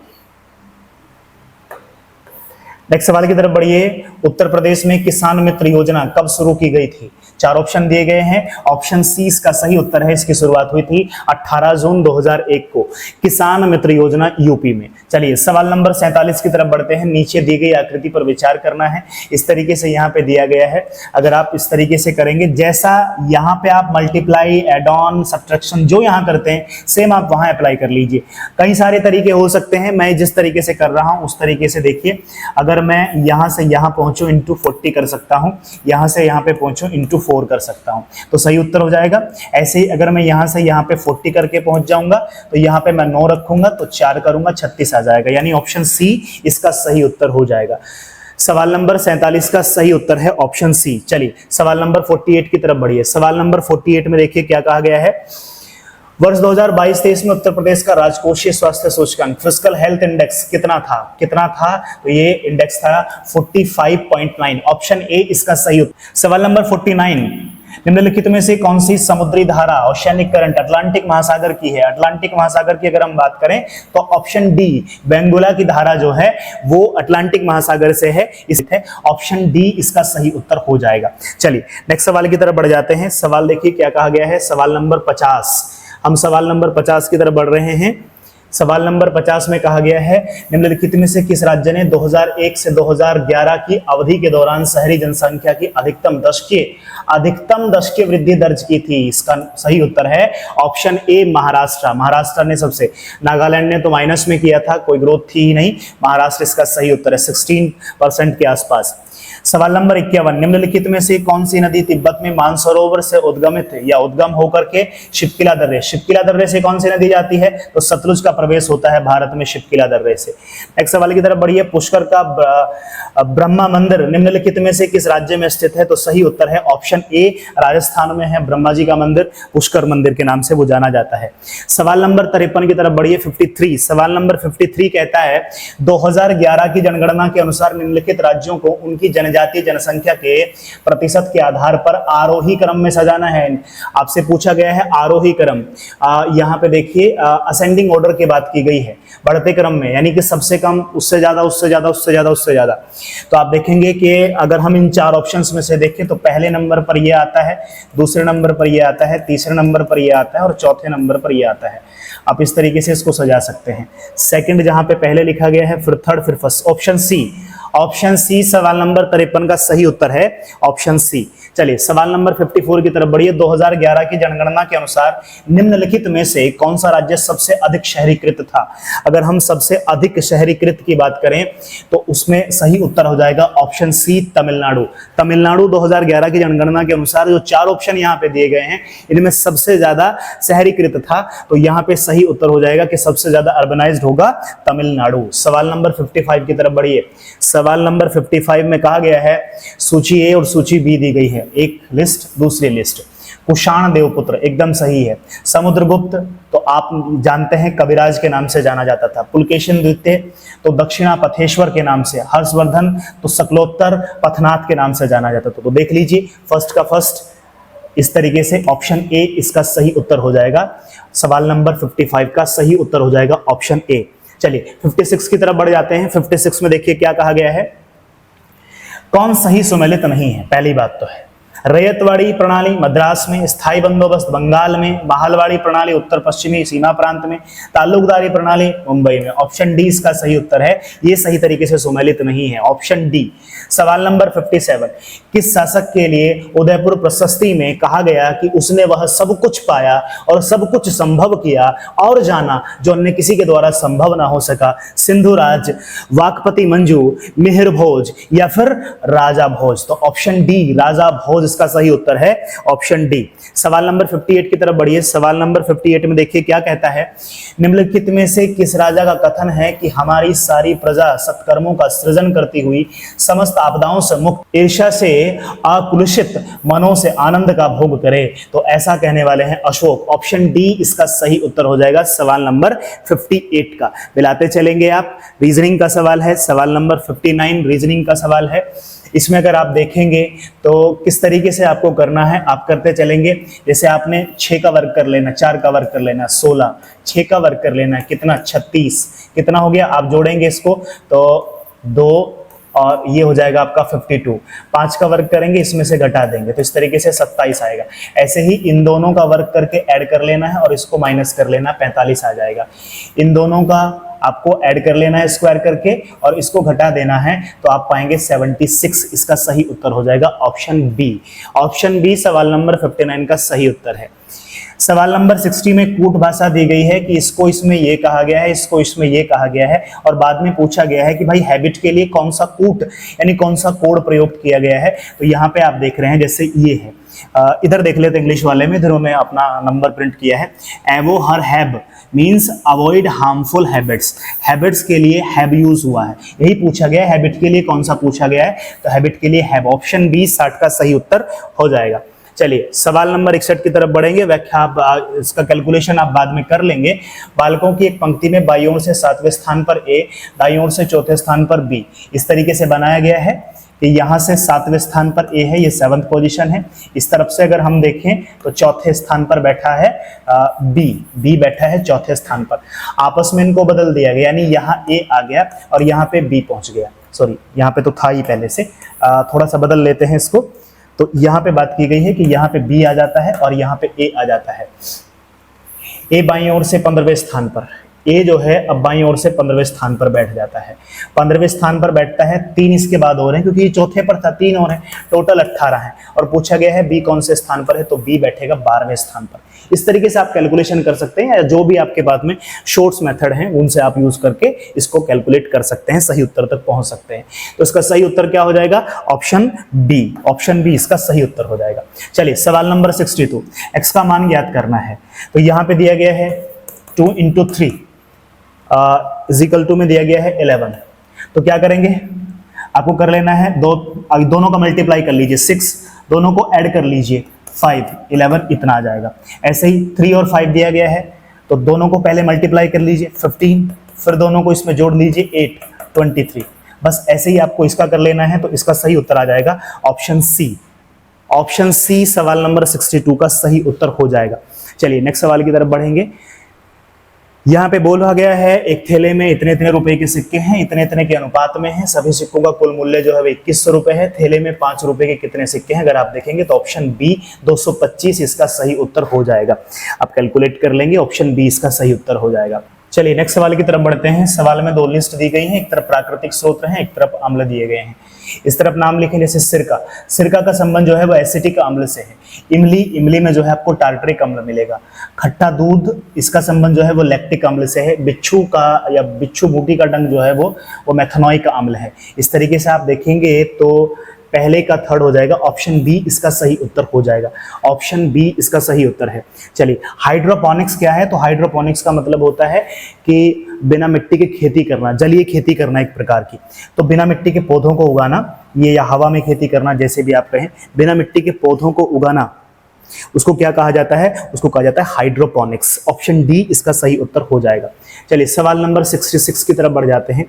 नेक्स्ट सवाल की तरफ बढ़िए। उत्तर प्रदेश में किसान मित्र योजना कब शुरू की गई थी? चार ऑप्शन दिए गए हैं। ऑप्शन सी इसका सही उत्तर है। इसकी शुरुआत हुई थी 18 जून 2001 को किसान मित्र योजना यूपी में। चलिए सवाल नंबर 47 की तरफ बढ़ते हैं। नीचे दी गई आकृति पर विचार करना है। इस तरीके से यहाँ पे दिया गया है। अगर आप इस तरीके से करेंगे, जैसा यहाँ पे आप मल्टीप्लाई, एड ऑन, सब्ट्रैक्शन जो यहाँ करते हैं सेम आप वहां अप्लाई कर लीजिए। कई सारे तरीके हो सकते हैं, मैं जिस तरीके से कर रहा हूं उस तरीके से देखिए। अगर मैं यहां से यहां पहुंचूं इंटू 40 कर सकता हूं, यहां से यहां पे पहुंचूं इंटू 4 कर सकता हूं, तो सही उत्तर हो जाएगा। ऐसे ही अगर मैं यहां से यहां पे 40 करके पहुंच जाऊंगा तो यहां पे मैं 9 रखूंगा तो 4 करूंगा 36 आ जाएगा, यानी ऑप्शन सी इसका सही उत्तर हो जाएगा। सवाल नंबर 47 का सही उत्तर है ऑप्शन सी। चलिए सवाल नंबर 48 की तरफ बढ़िए। सवाल नंबर 48 में देखिए क्या कहा गया है। वर्ष 2022-23 में उत्तर प्रदेश का राजकोषीय स्वास्थ्य सूचकांक फिजिकल हेल्थ इंडेक्स कितना था? तो ये इंडेक्स था 45.9। ऑप्शन ए इसका सही उत्तर। सवाल नंबर 49, निम्नलिखित में से कौन सी समुद्री धारा ओशियनिक करंट अटलांटिक महासागर की है? अटलांटिक महासागर की अगर हम बात करें तो ऑप्शन डी बेंगुला की धारा जो है वो अटलांटिक महासागर से है, इसलिए ऑप्शन डी इसका सही उत्तर हो जाएगा। चलिए नेक्स्ट सवाल की तरफ बढ़ जाते हैं। सवाल देखिए क्या कहा गया है। सवाल नंबर 50, हम सवाल नंबर 50 की तरफ बढ़ रहे हैं। सवाल नंबर 50 में कहा गया है, निम्नलिखित में से किस राज्य ने 2001 से 2011 की अवधि के दौरान शहरी जनसंख्या की अधिकतम दशकीय वृद्धि दर्ज की थी? इसका सही उत्तर है ऑप्शन ए महाराष्ट्र। महाराष्ट्र ने सबसे, नागालैंड ने तो माइनस में किया था, कोई ग्रोथ थी ही नहीं। महाराष्ट्र इसका सही उत्तर है, 16% के आसपास। सवाल नंबर 51, निम्नलिखित में से कौन सी नदी तिब्बत में मानसरोवर से उद्गमित या उद्गम होकर के शिवकिला दर्रे से कौन सी नदी जाती है? तो सतलुज का प्रवेश होता है भारत में शिवकिला दर्रे से। नेक्स्ट सवाल की तरफ बढ़िए। पुष्कर का ब्रह्मा मंदिर निम्नलिखित में से किस राज्य में स्थित है? तो सही उत्तर है ऑप्शन ए राजस्थान में है ब्रह्मा जी का मंदिर, पुष्कर मंदिर के नाम से वो जाना जाता है। सवाल नंबर 53 की तरफ बढ़िए। 53, सवाल नंबर 53 कहता है 2011 की जनगणना के अनुसार निम्नलिखित राज्यों को उनकी जनजातीय जनसंख्या के प्रतिशत के आधार पर आरोही क्रम में सजाना है। आपसे पूछा गया है आरोही क्रम। यहाँ पे देखिए असेंडिंग ऑर्डर की बात की गई है, बढ़ते क्रम में, यानी कि सबसे कम, उससे ज्यादा, उससे ज्यादा, उससे ज्यादा, उससे ज्यादा। तो आप देखेंगे कि अगर हम इन 4 ऑप्शंस में से देखें तो पहले नंबर पर यह आता है, दूसरे नंबर पर यह आता है, तीसरे नंबर पर यह आता है और चौथे नंबर पर यह आता है। आप इस तरीके से इसको सजा सकते हैं। सेकंड जहां पे पहले लिखा गया है, फिर थर्ड, फिर फर्स्ट। ऑप्शन सी सवाल नंबर 53 का सही उत्तर है, ऑप्शन सी। चलिए सवाल नंबर 54 की तरफ बढ़िए। 2011 की जनगणना के अनुसार निम्नलिखित में से कौन सा राज्य सबसे अधिक शहरीकृत था? अगर हम सबसे अधिक शहरीकृत की बात करें तो उसमें सही उत्तर हो जाएगा ऑप्शन सी तमिलनाडु। तमिलनाडु 2011 की जनगणना के अनुसार जो 4 ऑप्शन यहाँ पे दिए गए हैं इनमें सबसे ज्यादा शहरीकृत था, तो यहाँ पे सही उत्तर हो जाएगा कि सबसे ज्यादा अर्बनाइज्ड होगा तमिलनाडु। सवाल नंबर 55 की तरफ बढ़िए। सवाल नंबर 55 में कहा गया है, सूची ए और सूची बी दी गई है, एक लिस्ट दूसरी लिस्ट। कुषाण देवपुत्र एकदम सही है। समुद्रगुप्त तो आप जानते हैं कविराज के नाम से जाना जाता था। पुलकेशिन द्वितीय तो दक्षिणा पथेश्वर के नाम से। हर्षवर्धन तो शकलोत्तर पथनाथ के नाम से जाना जाता था। तो देख लीजिए फर्स्ट का फर्स्ट, इस तरीके से ऑप्शन ए इसका सही उत्तर हो जाएगा। सवाल नंबर 55 का सही उत्तर हो जाएगा ऑप्शन ए। चलिए 56 की तरफ बढ़ जाते हैं। 56 में देखिए क्या कहा गया है, कौन सही सुमेलित नहीं है? पहली बात तो है रैयतवाड़ी प्रणाली मद्रास में, स्थायी बंदोबस्त बंगाल में, बहालवाड़ी प्रणाली उत्तर पश्चिमी सीमा प्रांत में, ताल्लुकदारी प्रणाली मुंबई में। ऑप्शन डी इसका सही उत्तर है, ये सही तरीके से सुमेलित नहीं है, ऑप्शन डी। सवाल नंबर 57, किस शासक के लिए उदयपुर प्रशस्ति में कहा गया कि उसने वह सब कुछ पाया और सब कुछ संभव किया और जाना जो अन्य किसी के द्वारा संभव ना हो सका? सिंधुराज, वाकपति मंजू, मिहिर भोज या फिर राजा भोज? तो ऑप्शन डी राजा भोज इसका सही उत्तर है, ऑप्शन डी। सवाल नंबर 58 की तरफ बढ़िए। सवाल नंबर 58 में देखिए क्या कहता है, निम्नलिखित में से किस राजा का कथन है कि हमारी सारी प्रजा सत्कर्मों का सृजन करती हुई समस्त आपदाओं से मुक्त, ईर्ष्या से आकुलशित मनों से आनंद का भोग करे? तो ऐसा कहने वाले हैं अशोक। ऑप्शन डी इसका सही उत्तर हो जाएगा सवाल नंबर 58 का। मिलाते चलेंगे आप। रीजनिंग का सवाल है, सवाल नंबर 59 रीजनिंग का सवाल है। इसमें अगर आप देखेंगे तो किस तरीके से आपको करना है, आप करते चलेंगे। जैसे आपने 6 का वर्क कर लेना, 4 का वर्क कर लेना 16, 6 का वर्क कर लेना कितना 36, कितना हो गया? आप जोड़ेंगे इसको तो 2 और ये हो जाएगा आपका 52। 5 का वर्क करेंगे, इसमें से घटा देंगे तो इस तरीके से 27 आएगा। ऐसे ही इन दोनों का वर्क करके ऐड कर लेना है और इसको माइनस कर लेना, 45 आ जाएगा। इन दोनों का आपको ऐड कर लेना है स्क्वायर करके और इसको घटा देना है तो आप पाएंगे 76। इसका सही उत्तर हो जाएगा ऑप्शन बी। ऑप्शन बी सवाल नंबर 59 का सही उत्तर है। सवाल नंबर 60 में कूट भाषा दी गई है कि इसको इसमें ये कहा गया है, इसको इसमें ये कहा गया है और बाद में पूछा गया है कि भाई हैबिट के लिए कौन सा कूट यानी कौन सा कोड प्रयोग किया गया है। तो यहाँ पे आप देख रहे हैं जैसे ये है, इधर देख लेते इंग्लिश वाले में, इधर उन्होंने अपना नंबर प्रिंट किया है। एवो हर हैब means avoid harmful habits. Habits के लिए हैब यूज हुआ है, यही पूछा गया है। हैबिट के लिए कौन सा पूछा गया है? तो हैबिट के लिए हैब। ऑप्शन बी 60 का सही उत्तर हो जाएगा। चलिए सवाल नंबर 61 की तरफ बढ़ेंगे। व्याख्या आप इसका कैलकुलेशन आप बाद में कर लेंगे। बालकों की एक पंक्ति में बाईं ओर से 7वें स्थान पर ए, दाईं ओर से चौथे स्थान पर बी, इस तरीके से बनाया गया है कि यहाँ से 7वें स्थान पर ए है, ये 7th पोजीशन है। इस तरफ से अगर हम देखें तो चौथे स्थान पर बैठा है बी बैठा है चौथे स्थान पर। आपस में इनको बदल दिया गया, यानी यहाँ ए आ गया और यहाँ पे बी पहुंच गया। सॉरी, यहाँ पे तो था ही पहले से, थोड़ा सा बदल लेते हैं इसको। तो यहाँ पे बात की गई है कि यहाँ पे बी आ जाता है और यहाँ पे ए आ जाता है। ए बाईं ओर से 15वें स्थान पर, ए जो है अब बाईं ओर से 15वें स्थान पर बैठ जाता है। 15वें स्थान पर बैठता है, 3 इसके बाद और हैं क्योंकि ये चौथे पर था, 3 और हैं, टोटल 18 हैं। और पूछा गया है बी कौन से स्थान पर है, तो बी बैठेगा 12वें स्थान पर। इस तरीके से आप कैलकुलेशन कर सकते हैं, या जो भी आपके पास में शॉर्ट्स मेथड हैं उनसे आप यूज करके इसको कैलकुलेट कर सकते हैं, सही उत्तर तक पहुंच सकते हैं। तो इसका सही उत्तर क्या हो जाएगा, ऑप्शन बी इसका सही उत्तर हो जाएगा। चलिए सवाल नंबर 62, एक्स का मान ज्ञात करना है। तो यहाँ पे दिया गया है 2 × 3 = में दिया गया है 11। तो क्या करेंगे, आपको कर लेना है दोनों का मल्टीप्लाई कर लीजिए, 6, दोनों को ऐड कर लीजिए 5, 11 इतना आ जाएगा। ऐसे ही 3 और 5 दिया गया है, तो दोनों को पहले मल्टीप्लाई कर लीजिए 15, फिर दोनों को इसमें जोड़ लीजिए 8, 23। बस ऐसे ही आपको इसका कर लेना है। तो इसका सही उत्तर आ जाएगा ऑप्शन सी सवाल नंबर 62 का सही उत्तर हो जाएगा। चलिए नेक्स्ट सवाल की तरफ बढ़ेंगे। यहाँ पे बोला गया है एक थैले में इतने इतने रुपए के सिक्के हैं, इतने इतने के अनुपात में हैं, सभी सिक्कों का कुल मूल्य जो है वो 2100 रुपए है। थैले में 5 रुपए के कितने सिक्के हैं, अगर आप देखेंगे तो ऑप्शन बी 225 इसका सही उत्तर हो जाएगा। आप कैलकुलेट कर लेंगे, ऑप्शन बी इसका सही उत्तर हो जाएगा। चलिए नेक्स्ट सवाल की तरफ बढ़ते हैं। सवाल में 2 लिस्ट दी गई है, एक तरफ प्राकृतिक स्रोत है, एक तरफ अम्ल दिए गए हैं। इस तरफ नाम लिखें जैसे सिरका का संबंध जो है वो एसिटिक अम्ल से है। इमली में जो है आपको टार्टरिक अम्ल मिलेगा। खट्टा दूध, इसका संबंध जो है वो लैक्टिक अम्ल से है। बिच्छू बूटी का डंक जो है वो मेथनोइक अम्ल है। इस तरीके से आप देखेंगे तो पहले का थर्ड हो जाएगा, ऑप्शन बी इसका सही उत्तर हो जाएगा। ऑप्शन बी इसका सही उत्तर है। चलिए हाइड्रोपोनिक्स क्या है, तो हाइड्रोपोनिक्स का मतलब होता है कि बिना मिट्टी के खेती करना, जलीय खेती करना एक प्रकार की। तो बिना मिट्टी के पौधों को उगाना, ये या हवा में खेती करना, जैसे भी आप कहें, बिना मिट्टी के पौधों को उगाना, उसको क्या कहा जाता है, उसको कहा जाता है हाइड्रोपोनिक्स। ऑप्शन डी इसका सही उत्तर हो जाएगा। चलिए सवाल नंबर 66 की तरफ बढ़ जाते हैं।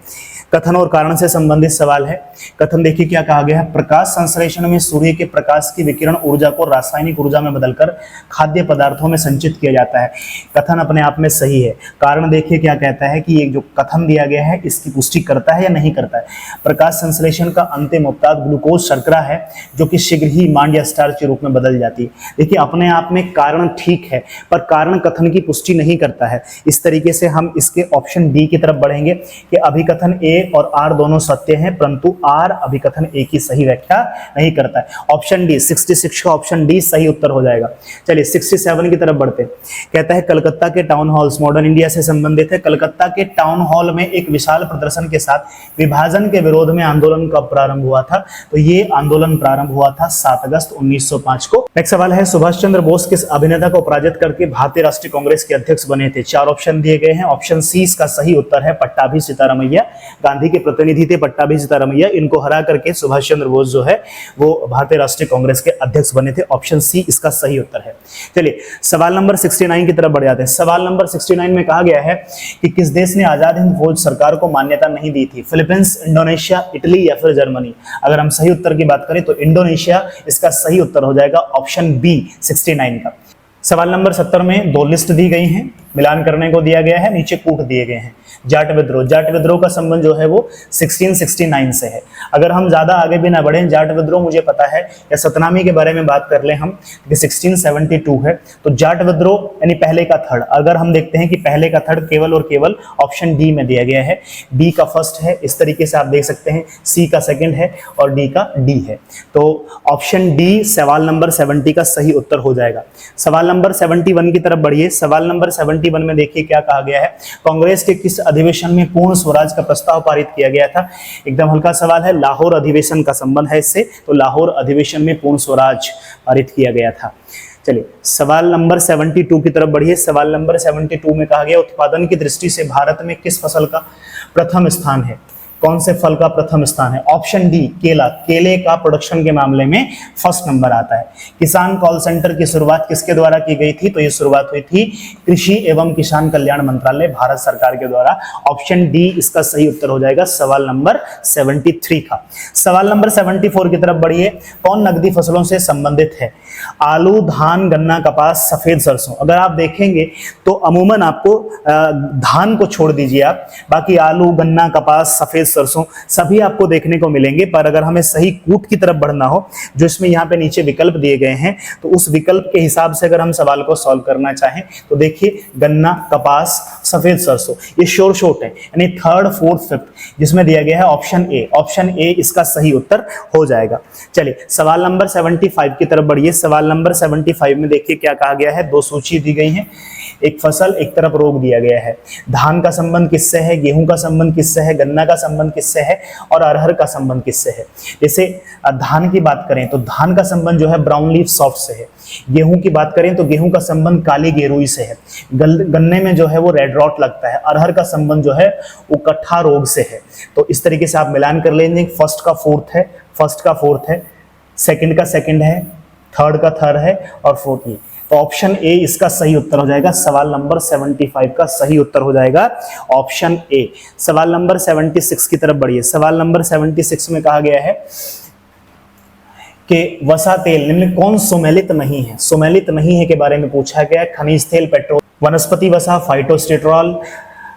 कथन और कारण से संबंधित सवाल है। कथन देखिए क्या कहा गया है, प्रकाश संश्लेषण में सूर्य के प्रकाश की विकिरण ऊर्जा को रासायनिक ऊर्जा में बदलकर खाद्य पदार्थों में संचित किया जाता है। कथन अपने आप में सही है। कारण देखिए क्या कहता है कि ये जो कथन दिया गया है इसकी पुष्टि करता है या नहीं करता है। प्रकाश संश्लेषण का अंतिम उत्पाद ग्लूकोज शर्करा है, जो कि शीघ्र ही मांड या स्टार्च के रूप में बदल जाती है। देखिए अपने आप में कारण ठीक है, पर कारण कथन की पुष्टि नहीं करता है। इस तरीके से हम इसके ऑप्शन डी की तरफ बढ़ेंगे कि अभिकथन ए और आर दोनों सत्य हैं, परंतु आर अभिकथन ए की सही व्याख्या नहीं करता है। ऑप्शन डी 66 का ऑप्शन डी सही उत्तर हो जाएगा। चलिए 67 की तरफ बढ़ते हैं। कहता है कलकत्ता के टाउन हॉल्स मॉडर्न इंडिया से संबंधित है। कलकत्ता के टाउन हॉल में एक विशाल प्रदर्शन के साथ विभाजन के विरोध में आंदोलन कब प्रारंभ हुआ था, तो ये आंदोलन प्रारंभ हुआ था 7 अगस्त 1905 को। नेक्स्ट सवाल है, सुभाष चंद्र बोस किस अभिनेता को पराजित करके भारतीय राष्ट्रीय कांग्रेस के अध्यक्ष बने थे। 4 ऑप्शन दिए गए हैं। ऑप्शन सी इसका सही उत्तर है पट्टाभी सीतारामैया। गांधी के प्रतिनिधि थे पट्टाभी सीतारामैया, इनको हरा करके सुभाष चंद्र बोस जो है वो भारतीय राष्ट्रीय कांग्रेस के अध्यक्ष बने थे। ऑप्शन सी इसका सही उत्तर है। चलिए सवाल नंबर 69 की तरफ बढ़ जाते हैं। सवाल नंबर 69 में कहा गया है कि किस देश ने आजाद हिंद फौज सरकार को मान्यता नहीं दी थी। फिलीपींस, इंडोनेशिया, इटली या फिर जर्मनी। अगर हम सही उत्तर की बात करें तो इंडोनेशिया इसका सही उत्तर हो जाएगा, ऑप्शन बी 69 का। सवाल नंबर 70 में 2 लिस्ट दी गई हैं, मिलान करने को दिया गया है, नीचे कूट दिए गए हैं। जाट विद्रोह का संबंध जो है वो 1669 से है। अगर हम ज्यादा आगे भी ना बढ़ें, जाट विद्रोह मुझे पता है, या सतनामी के बारे में बात कर लें हम, कि 1672 है। तो जाट विद्रोह यानी पहले का थर्ड, अगर हम देखते हैं कि पहले का थर्ड केवल और केवल ऑप्शन डी में दिया गया है, बी का फर्स्ट है। इस तरीके से आप देख सकते हैं, सी का सेकंड है और डी का डी है। तो ऑप्शन डी सवाल नंबर 70 का सही उत्तर हो जाएगा। सवाल नंबर 71 की तरफ बढ़िए। सवाल नंबर 71 में देखिए क्या कहा गया है, कांग्रेस के किस अधिवेशन में पूर्ण स्वराज का प्रस्ताव पारित किया गया था। एकदम हल्का सवाल है, लाहौर अधिवेशन का संबंध है इससे, तो लाहौर अधिवेशन में पूर्ण स्वराज पारित किया गया था। चलिए सवाल नंबर 72 की तरफ बढ़िए। सवाल नंबर 72 में कहा गया, उत्पादन की दृष्टि से भारत में किस फसल का प्रथम स्थान है। कौन से फल का प्रथम स्थान है? ऑप्शन डी केला, केले का प्रोडक्शन के मामले में फर्स्ट नंबर आता है। किसान कॉल सेंटर की शुरुआत किसके द्वारा की गई थी? तो ये शुरुआत हुई थी कृषि एवं किसान कल्याण मंत्रालय भारत सरकार के द्वारा। ऑप्शन डी इसका सही उत्तर हो जाएगा सवाल नंबर 73 का। सवाल नंबर 74 की तरफ बढ़िए। कौन नकदी फसलों से संबंधित है? आलू, धान, गन्ना, कपास, सफेद सरसों। अगर आप देखेंगे तो अमूमन आपको धान को छोड़ दीजिए आप, बाकी आलू, गन्ना, कपास, सफेद सरसों सभी आपको देखने को मिलेंगे। पर अगर हमें सही कूट की तरफ बढ़ना हो, जो इसमें यहाँ पे नीचे विकल्प दिए गए हैं, तो उस विकल्प के हिसाब से अगर हम सवाल को सॉल्व करना चाहें तो देखिए गन्ना, कपास, सफेद सरसों, ये श्योर शॉर्ट है, यानी थर्ड, फोर्थ, फिफ्थ जिसमें दिया गया है ऑप्शन ए। ऑप्शन ए इसका सही उत्तर हो जाएगा। चलिए सवाल नंबर 75 की तरफ बढ़िए। सवाल नंबर 75 में देखिए क्या कहा गया है। दो सूची दी गई है, एक फसल एक तरफ रोक दिया गया है। धान का संबंध किससे है, गेहूं का संबंध किससे है, गन्ना का संबंध किससे है और अरहर का संबंध किससे है। जैसे धान की बात करें तो धान का संबंध जो है ब्राउन लीफ सॉफ्ट से है। गेहूं की बात करें तो गेहूं का संबंध काली गेरुई से है। गन्ने में जो है वो रेड रॉट लगता है। अरहर का संबंध जो है वो कट्ठा रोग से है। तो इस तरीके से आप मिलान कर लेंगे। फर्स्ट का फोर्थ है, फर्स्ट का फोर्थ है, सेकंड का सेकंड है, थर्ड का थर्ड है और फोर्थ ये। तो ऑप्शन ए इसका सही उत्तर हो जाएगा। सवाल नंबर 75 का सही उत्तर हो जाएगा ऑप्शन ए। सवाल नंबर 76 की तरफ बढ़िए। सवाल नंबर 76 में कहा गया है कि वसा तेल निम्न कौन सुमेलित नहीं है? सुमेलित नहीं है के बारे में पूछा गया है। खनिज तेल, पेट्रोल, वनस्पति वसा, फाइटोस्टेरोल,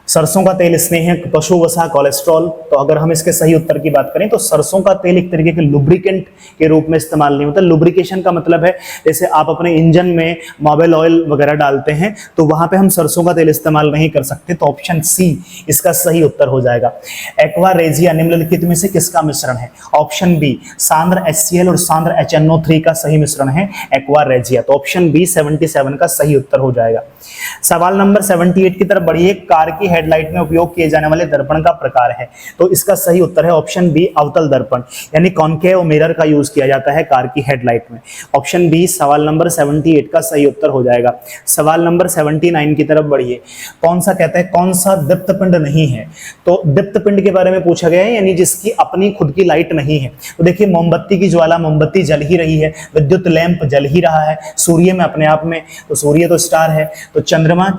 सरसों का तेल स्नेहक, पशु वसा, कोलेस्ट्रॉल। तो अगर हम इसके सही उत्तर की बात करें तो सरसों का तेल एक तरीके के लुब्रिकेंट के रूप में इस्तेमाल नहीं होता। लुब्रिकेशन का मतलब है जैसे आप अपने इंजन में मोबिल ऑयल वगैरह डालते हैं तो वहां पे हम सरसों का तेल इस्तेमाल नहीं कर सकते। तो ऑप्शन सी इसका सही उत्तर हो जाएगा। एक्वा रेजिया निम्नलिखित में से किसका मिश्रण है? ऑप्शन बी सांद्र HCl और सांद्र HNO3 का सही मिश्रण है एक्वा रेजिया। तो ऑप्शन बी 77 का सही उत्तर हो जाएगा। सवाल नंबर 78 की तरफ बढ़िए। कार की हेडलाइट में उपयोग किए जाने वाले दर्पण का प्रकार है? तो इसका सही उत्तर है ऑप्शन बी अवतल दर्पण, यानी कॉन्केव मिरर का यूज किया जाता है कार की हेडलाइट में। ऑप्शन बी सवाल नंबर 78 का सही उत्तर हो जाएगा। सवाल नंबर 79 की तरफ बढ़िए। कौन सा कहता है कौन सा दीप्त पिंड नहीं है? तो दीप्त पिंड के बारे में पूछा गया है, यानी जिसकी अपनी खुद की लाइट नहीं है। तो देखिए मोमबत्ती की ज्वाला, मोमबत्ती जल ही रही है, विद्युत लैंप जल ही रहा है, सूर्य में अपने आप में, तो सूर्य तो स्टार है, तो चंद्रमा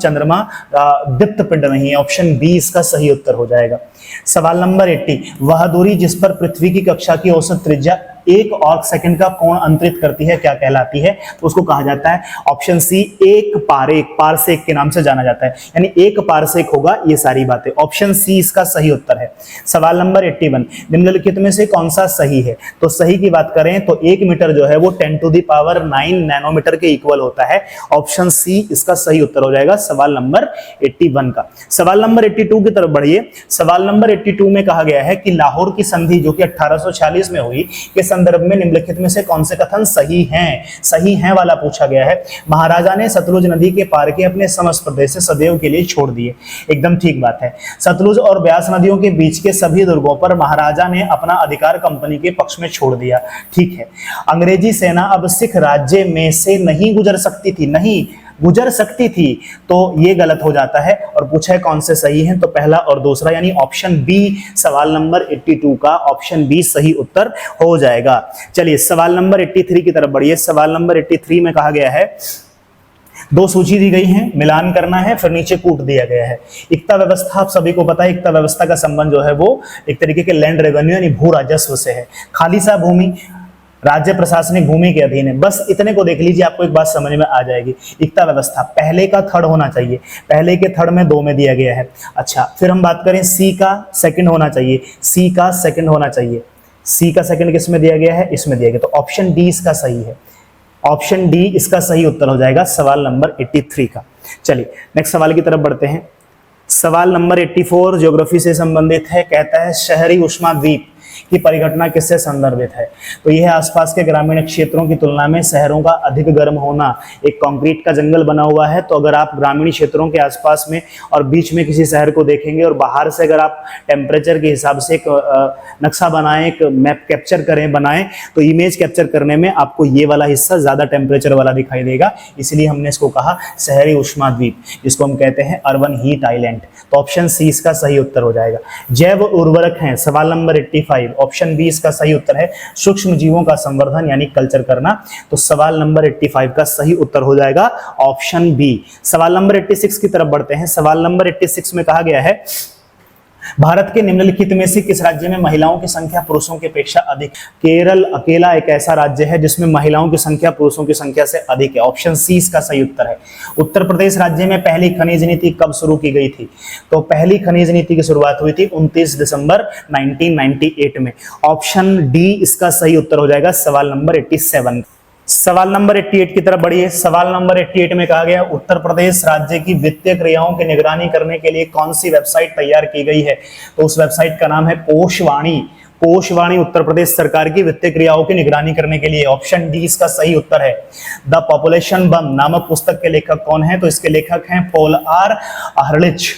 दीप्त पिंड नहीं है। ऑप्शन बी इसका सही उत्तर हो जाएगा। सवाल नंबर 80। वह दूरी जिस पर पृथ्वी की कक्षा की औसत त्रिज्या 1 आर्क सेकंड का कोण अंतरित करती है क्या कहलाती है? तो उसको कहा जाता है ऑप्शन सी एक पारेक, पारसेक के नाम से जाना जाता है, यानी 1 पारसेक होगा ये सारी बातें। ऑप्शन सी इसका सही उत्तर है। सवाल नंबर 81। निम्नलिखित में से कौन सा सही है? तो सही की बात करें तो 1 मीटर जो है वो 10⁹ नैनोमीटर के इक्वल होता है। ऑप्शन सी इसका सही उत्तर हो जाएगा सवाल नंबर 81 का। सवाल नंबर 82 की तरफ बढ़िए। सवाल नंबर 82 में कहा गया है कि लाहौर की संधि जो कि 1846 में हुई के संदर्भ में निम्नलिखित में से कौन से कथन सही हैं? सही हैं वाला पूछा गया है। महाराजा ने सतलुज नदी के पार के अपने समस्त प्रदेश से सदैव के लिए छोड़ दिए। एकदम ठीक बात है। सतलुज और ब्यास नदियों के बीच के सभी दुर्गों पर महाराजा ने अपना अधिकार कंपनी के पक्ष में छोड़ दिया। ठीक है। अंग्रेजी सेना अब सिख राज्य में से नहीं गुजर सकती थी, नहीं गुजर सकती थी, तो ये गलत हो जाता है। और पूछा है कौन से सही हैं? तो पहला और दूसरा, यानी ऑप्शन बी सवाल नंबर 82 का ऑप्शन बी सही उत्तर हो जाएगा। चलिए सवाल नंबर 83 की तरफ बढ़िए। सवाल नंबर 83 में कहा गया है, दो सूची दी गई है, मिलान करना है, फिर नीचे कूट दिया गया है। इक्ता व्यवस्था आप सभी को पता है, इक्ता व्यवस्था का संबंध जो है वो एक तरीके के लैंड रेवेन्यू यानी भू राजस्व से है। खालिसा भूमि राज्य प्रशासनिक भूमि के अधीन है। बस इतने को देख लीजिए, आपको एक बात समझ में आ जाएगी। इक्ता व्यवस्था पहले का थर्ड होना चाहिए, पहले के थर्ड में 2 में दिया गया है। अच्छा, फिर हम बात करें सी का सेकंड होना चाहिए, सी का सेकंड होना चाहिए। सी का सेकंड किस में दिया गया है? इसमें दिया गया। तो ऑप्शन डी इसका सही है। ऑप्शन डी इसका सही उत्तर हो जाएगा सवाल नंबर 83 का। चलिए नेक्स्ट सवाल की तरफ बढ़ते हैं। सवाल नंबर 84 ज्योग्राफी से संबंधित है। कहता है शहरी उष्माद्वीप कि परिघटना किससे संदर्भित है? तो यह आसपास के ग्रामीण क्षेत्रों की तुलना में शहरों का अधिक गर्म होना। एक कंक्रीट का जंगल बना हुआ है, तो अगर आप ग्रामीण क्षेत्रों के आसपास में और बीच में किसी शहर को देखेंगे और बाहर से अगर आप टेम्परेचर के हिसाब से एक नक्शा बनाएं, एक मैप कैप्चर करें बनाएं, तो इमेज कैप्चर करने में आपको ये वाला हिस्सा ज्यादा टेम्परेचर वाला दिखाई देगा, इसलिए हमने इसको कहा शहरी उष्माद्वीप, जिसको हम कहते हैं अर्बन हीट आइलैंड। तो ऑप्शन सी इसका सही उत्तर हो जाएगा। जैव उर्वरक हैं, सवाल नंबर 85, ऑप्शन बी इसका सही उत्तर है। सूक्ष्म जीवों का संवर्धन यानी कल्चर करना, तो सवाल नंबर 85 का सही उत्तर हो जाएगा ऑप्शन बी। सवाल नंबर 86 की तरफ बढ़ते हैं। सवाल नंबर 86 में कहा गया है, भारत के निम्नलिखित में से किस राज्य में महिलाओं की संख्या पुरुषों की अपेक्षा अधिक? केरल अकेला एक ऐसा राज्य है जिसमें महिलाओं की संख्या पुरुषों की संख्या से अधिक है। ऑप्शन सी इसका सही उत्तर है। उत्तर प्रदेश राज्य में पहली खनिज नीति कब शुरू की गई थी? तो पहली खनिज नीति की शुरुआत हुई थी 29 दिसंबर 1998 में। ऑप्शन डी इसका सही उत्तर हो जाएगा सवाल नंबर 87। सवाल नंबर 88 की तरफ बढ़िए। सवाल नंबर 88 में कहा गया, उत्तर प्रदेश राज्य की वित्तीय क्रियाओं की निगरानी करने के लिए कौन सी वेबसाइट तैयार की गई है? तो उस वेबसाइट का नाम है कोषवाणी। कोषवाणी उत्तर प्रदेश सरकार की वित्तीय क्रियाओं की निगरानी करने के लिए। ऑप्शन डी इसका सही उत्तर है। द पॉपुलेशन बम नामक पुस्तक के लेखक कौन है? तो इसके लेखक हैं Paul R Ehrlich.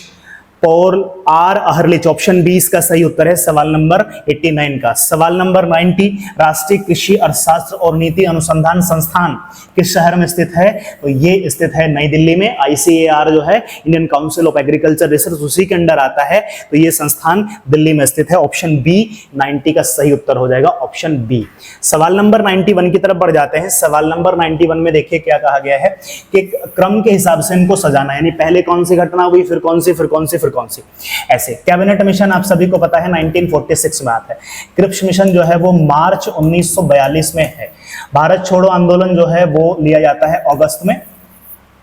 Paul R Ehrlich, option B इसका सही उत्तर है सवाल नंबर 89 का। सवाल नंबर 90, राष्ट्रीय कृषि अर्थशास्त्र और नीति अनुसंधान संस्थान किस शहर में स्थित है? तो ये स्थित है नई दिल्ली में। ICAR जो है, Indian council of agriculture research, उसी के अंडर आता है, तो ये संस्थान दिल्ली में स्थित है। ऑप्शन बी 90 का सही उत्तर हो जाएगा, ऑप्शन बी। सवाल नंबर 91 की तरफ बढ़ जाते हैं। सवाल नंबर 91 में देखिए क्या कहा गया है कि क्रम के हिसाब से इनको सजाना, यानी पहले कौन सी घटना हुई, फिर कौन सी, फिर कौन सी, फिर कौन सी, ऐसे। कैबिनेट मिशन आप सभी को पता है 1946 में आता है। क्रिप्स मिशन जो है वो मार्च 1942 में है। भारत छोड़ो आंदोलन जो है वो लिया जाता है अगस्त में,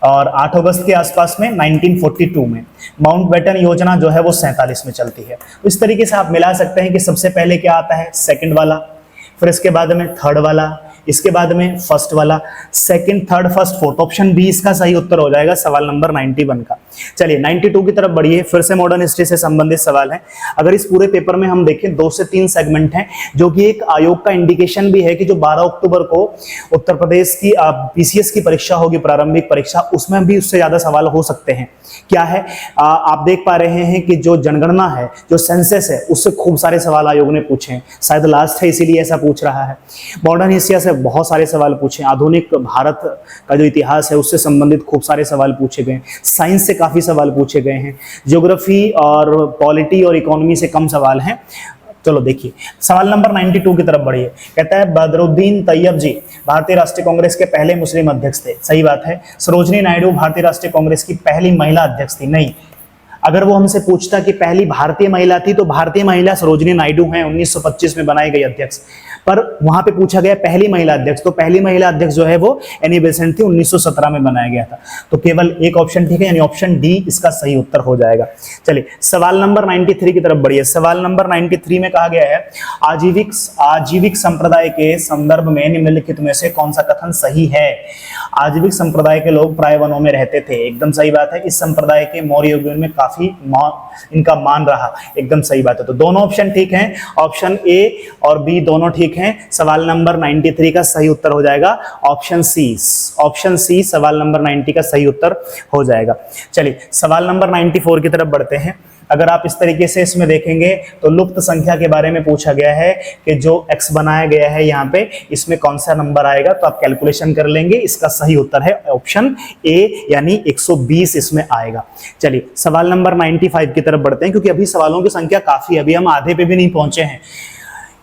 और 8 अगस्त के आसपास में 1942 में। माउंटबेटन योजना जो है वो 47 में चलती है। तो इस तरीके से आप मिला सकते हैं कि सबसे पहले क्या आता है, सेकंड वाला, फिर इसके बाद में थर्ड वाला, इसके बाद में फर्स्ट वाला, second, third, first, fourth. Option B इसका सही उत्तर हो जाएगा सवाल नंबर 91 का। चलिए 92 की तरफ बढ़िए। फिर से मॉडर्न हिस्ट्री से संबंधित सवाल है। अगर इस पूरे पेपर में हम देखें 2 से 3 सेगमेंट हैं, जो कि एक आयोग का इंडिकेशन भी है कि जो 12 अक्टूबर को उत्तर प्रदेश की PCS की परीक्षा होगी, प्रारंभिक परीक्षा, उसमें भी उससे ज्यादा सवाल हो सकते हैं। क्या है, आप देख पा रहे हैं कि जो जनगणना है, जो सेंसस है, उससे खूब सारे सवाल आयोग ने पूछे हैं। शायद लास्ट है इसीलिए ऐसा पूछ रहा है। मॉडर्न हिस्ट्री से बहुत सारे सवाल पूछे, आधुनिक भारत का जो इतिहास है उससे संबंधित खूब सारे सवाल पूछे गए। साइंस से काफी सवाल पूछे गए हैं। ज्योग्राफी और पॉलिटी और इकोनॉमी से कम सवाल हैं। चलो देखिए सवाल नंबर 92 की तरफ बढ़िए। कहता है बदरुद्दीन तैयब जी भारतीय राष्ट्रीय कांग्रेस के पहले मुस्लिम अध्यक्ष थे। सही बात है। सरोजनी नायडू भारतीय राष्ट्रीय कांग्रेस की पहली महिला अध्यक्ष थी। नहीं, अगर वो हमसे पूछता कि पहली भारतीय महिला थी, तो भारतीय महिला सरोजनी नायडू हैं, 1925 में बनाई गई अध्यक्ष। पर वहां पे पूछा गया पहली महिला अध्यक्ष, तो पहली महिला अध्यक्ष जो है वो एनी बेसेंट थी, 1917 में बनाया गया था। तो केवल एक ऑप्शन ठीक है, यानी ऑप्शन डी इसका सही उत्तर हो जाएगा। चलिए सवाल नंबर 93 की तरफ बढ़िए। सवाल नंबर 93 में कहा गया है आजीविक संप्रदाय के संदर्भ में निम्नलिखित में से कौन सा कथन सही है? आजीविक संप्रदाय के लोग प्राय वनों में रहते थे। एकदम सही बात है। इस संप्रदाय के मौर्य युग में काफी इनका मान रहा। एकदम सही बात है। तो दोनों ऑप्शन ठीक हैं, ऑप्शन ए और बी दोनों ठीक हैं। सवाल नंबर 93 का सही उत्तर हो जाएगा ऑप्शन सी। ऑप्शन सी सवाल नंबर 90 का सही उत्तर हो जाएगा। चलिए सवाल नंबर 94 की तरफ बढ़ते हैं। अगर आप इस तरीके से इसमें देखेंगे तो लुप्त संख्या के बारे में पूछा गया है कि जो x बनाया गया है यहाँ पे, इसमें कौन सा नंबर आएगा, तो आप कैलकुलेशन कर लेंगे। इसका सही उत्तर है ऑप्शन ए, यानी 120 इसमें आएगा। चलिए सवाल नंबर 95 की तरफ बढ़ते हैं, क्योंकि अभी सवालों की संख्या काफी है, अभी हम आधे पे भी नहीं पहुंचे हैं।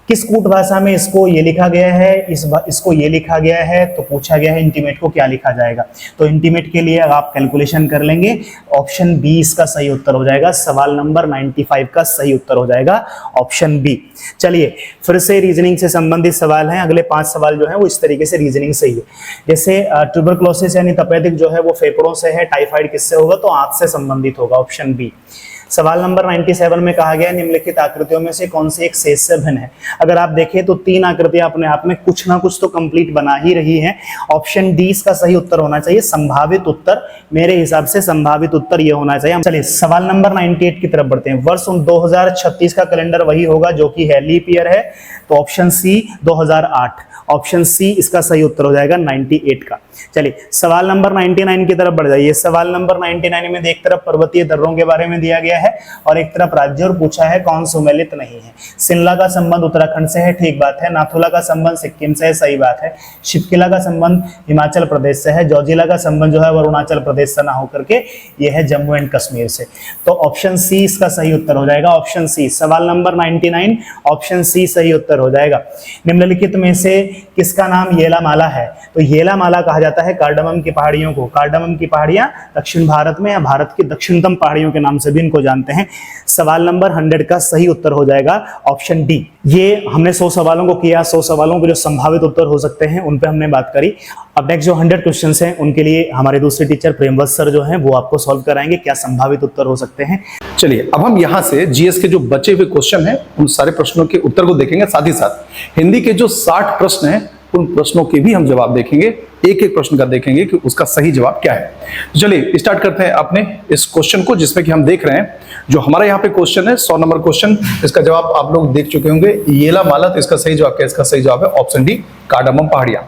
किस कूट भाषा में इसको ये लिखा गया है, इसको ये लिखा गया है, तो पूछा गया है इंटीमेट को क्या लिखा जाएगा। तो इंटीमेट के लिए आप कैलकुलेशन कर लेंगे, ऑप्शन बी इसका सही उत्तर हो जाएगा। सवाल नंबर 95 का सही उत्तर हो जाएगा ऑप्शन बी। चलिए फिर से रीजनिंग से संबंधित सवाल हैं। अगले 5 सवाल जो है वो इस तरीके से रीजनिंग से ही है। जैसे ट्यूबरक्लोसिस यानी तपेदिक जो है वो फेफड़ों से है, टाइफाइड किससे होगा, तो आंत से संबंधित होगा, ऑप्शन बी। सवाल नंबर 97 में कहा गया निम्नलिखित आकृतियों में से कौन सी एक शेष से भिन्न है। अगर आप देखें तो 3 आकृतियां अपने आप में कुछ ना कुछ तो कंप्लीट बना ही रही हैं। ऑप्शन डी इसका सही उत्तर होना चाहिए, संभावित उत्तर। मेरे हिसाब से संभावित उत्तर यह होना चाहिए। चलिए सवाल नंबर 98 की तरफ बढ़ते हैं। वर्ष 2036 का कैलेंडर वही होगा जो कि है लीप ईयर है, तो ऑप्शन सी 2008, ऑप्शन सी इसका सही उत्तर हो जाएगा 98 का। चलिए सवाल नंबर 99 की तरफ बढ़ जाइए। सवाल नंबर 99 में एक तरफ पर्वतीय दर्रों के बारे में दिया गया है और एक तरफ राज्य, और पूछा है कौन सुमेलित नहीं है। शिमला का संबंध उत्तराखंड से है, ठीक बात है। नाथुला का संबंध सिक्किम से है, सही बात है। शिवकिला का संबंध हिमाचल प्रदेश से है। जोजिला का संबंध जो है वो अरुणाचल प्रदेश से ना होकर के ये है जम्मू एंड कश्मीर से। तो ऑप्शन सी इसका सही उत्तर हो जाएगा, ऑप्शन सी। सवाल नंबर 99 ऑप्शन सी सही उत्तर हो जाएगा। निम्नलिखित में से किसका नाम येलामाला है? तो येलामाला कहा जाता है कार्डमम की पहाड़ियों को। कार्डमम की पहाड़ियां दक्षिण भारत में या भारत की दक्षिणतम पहाड़ियों के नाम से भी इनको जानते हैं। सवाल नंबर 100 का सही उत्तर हो जाएगा ऑप्शन डी। ये हमने 100 सवालों को किया, 100 सवालों के जो संभावित उत्तर हो सकते हैं उन पे हमने बात करी। अब नेक्स्ट जो 100 क्वेश्चंस हैं उनके लिए हमारे दूसरे टीचर प्रेमवत सर जो हैं वो आपको सॉल्व कराएंगे क्या संभावित उत्तर हो सकते हैं। चलिए अब हम यहाँ से जीएस के जो बचे हुए क्वेश्चन हैं उन सारे प्रश्नों के उत्तर को देखेंगे, साथ ही साथ हिंदी के जो 60 प्रश्न हैं उन प्रश्नों के भी हम जवाब देखेंगे। एक एक प्रश्न का देखेंगे कि उसका सही जवाब क्या है। चलिए स्टार्ट करते हैं अपने इस क्वेश्चन को, जिसमें कि हम देख रहे हैं जो हमारा यहाँ पे क्वेश्चन है 100 नंबर क्वेश्चन। इसका जवाब आप लोग देख चुके होंगे, येलामाला। तो इसका सही जवाब क्या है? इसका सही जवाब है ऑप्शन डी, कार्डमम पहाड़ियां।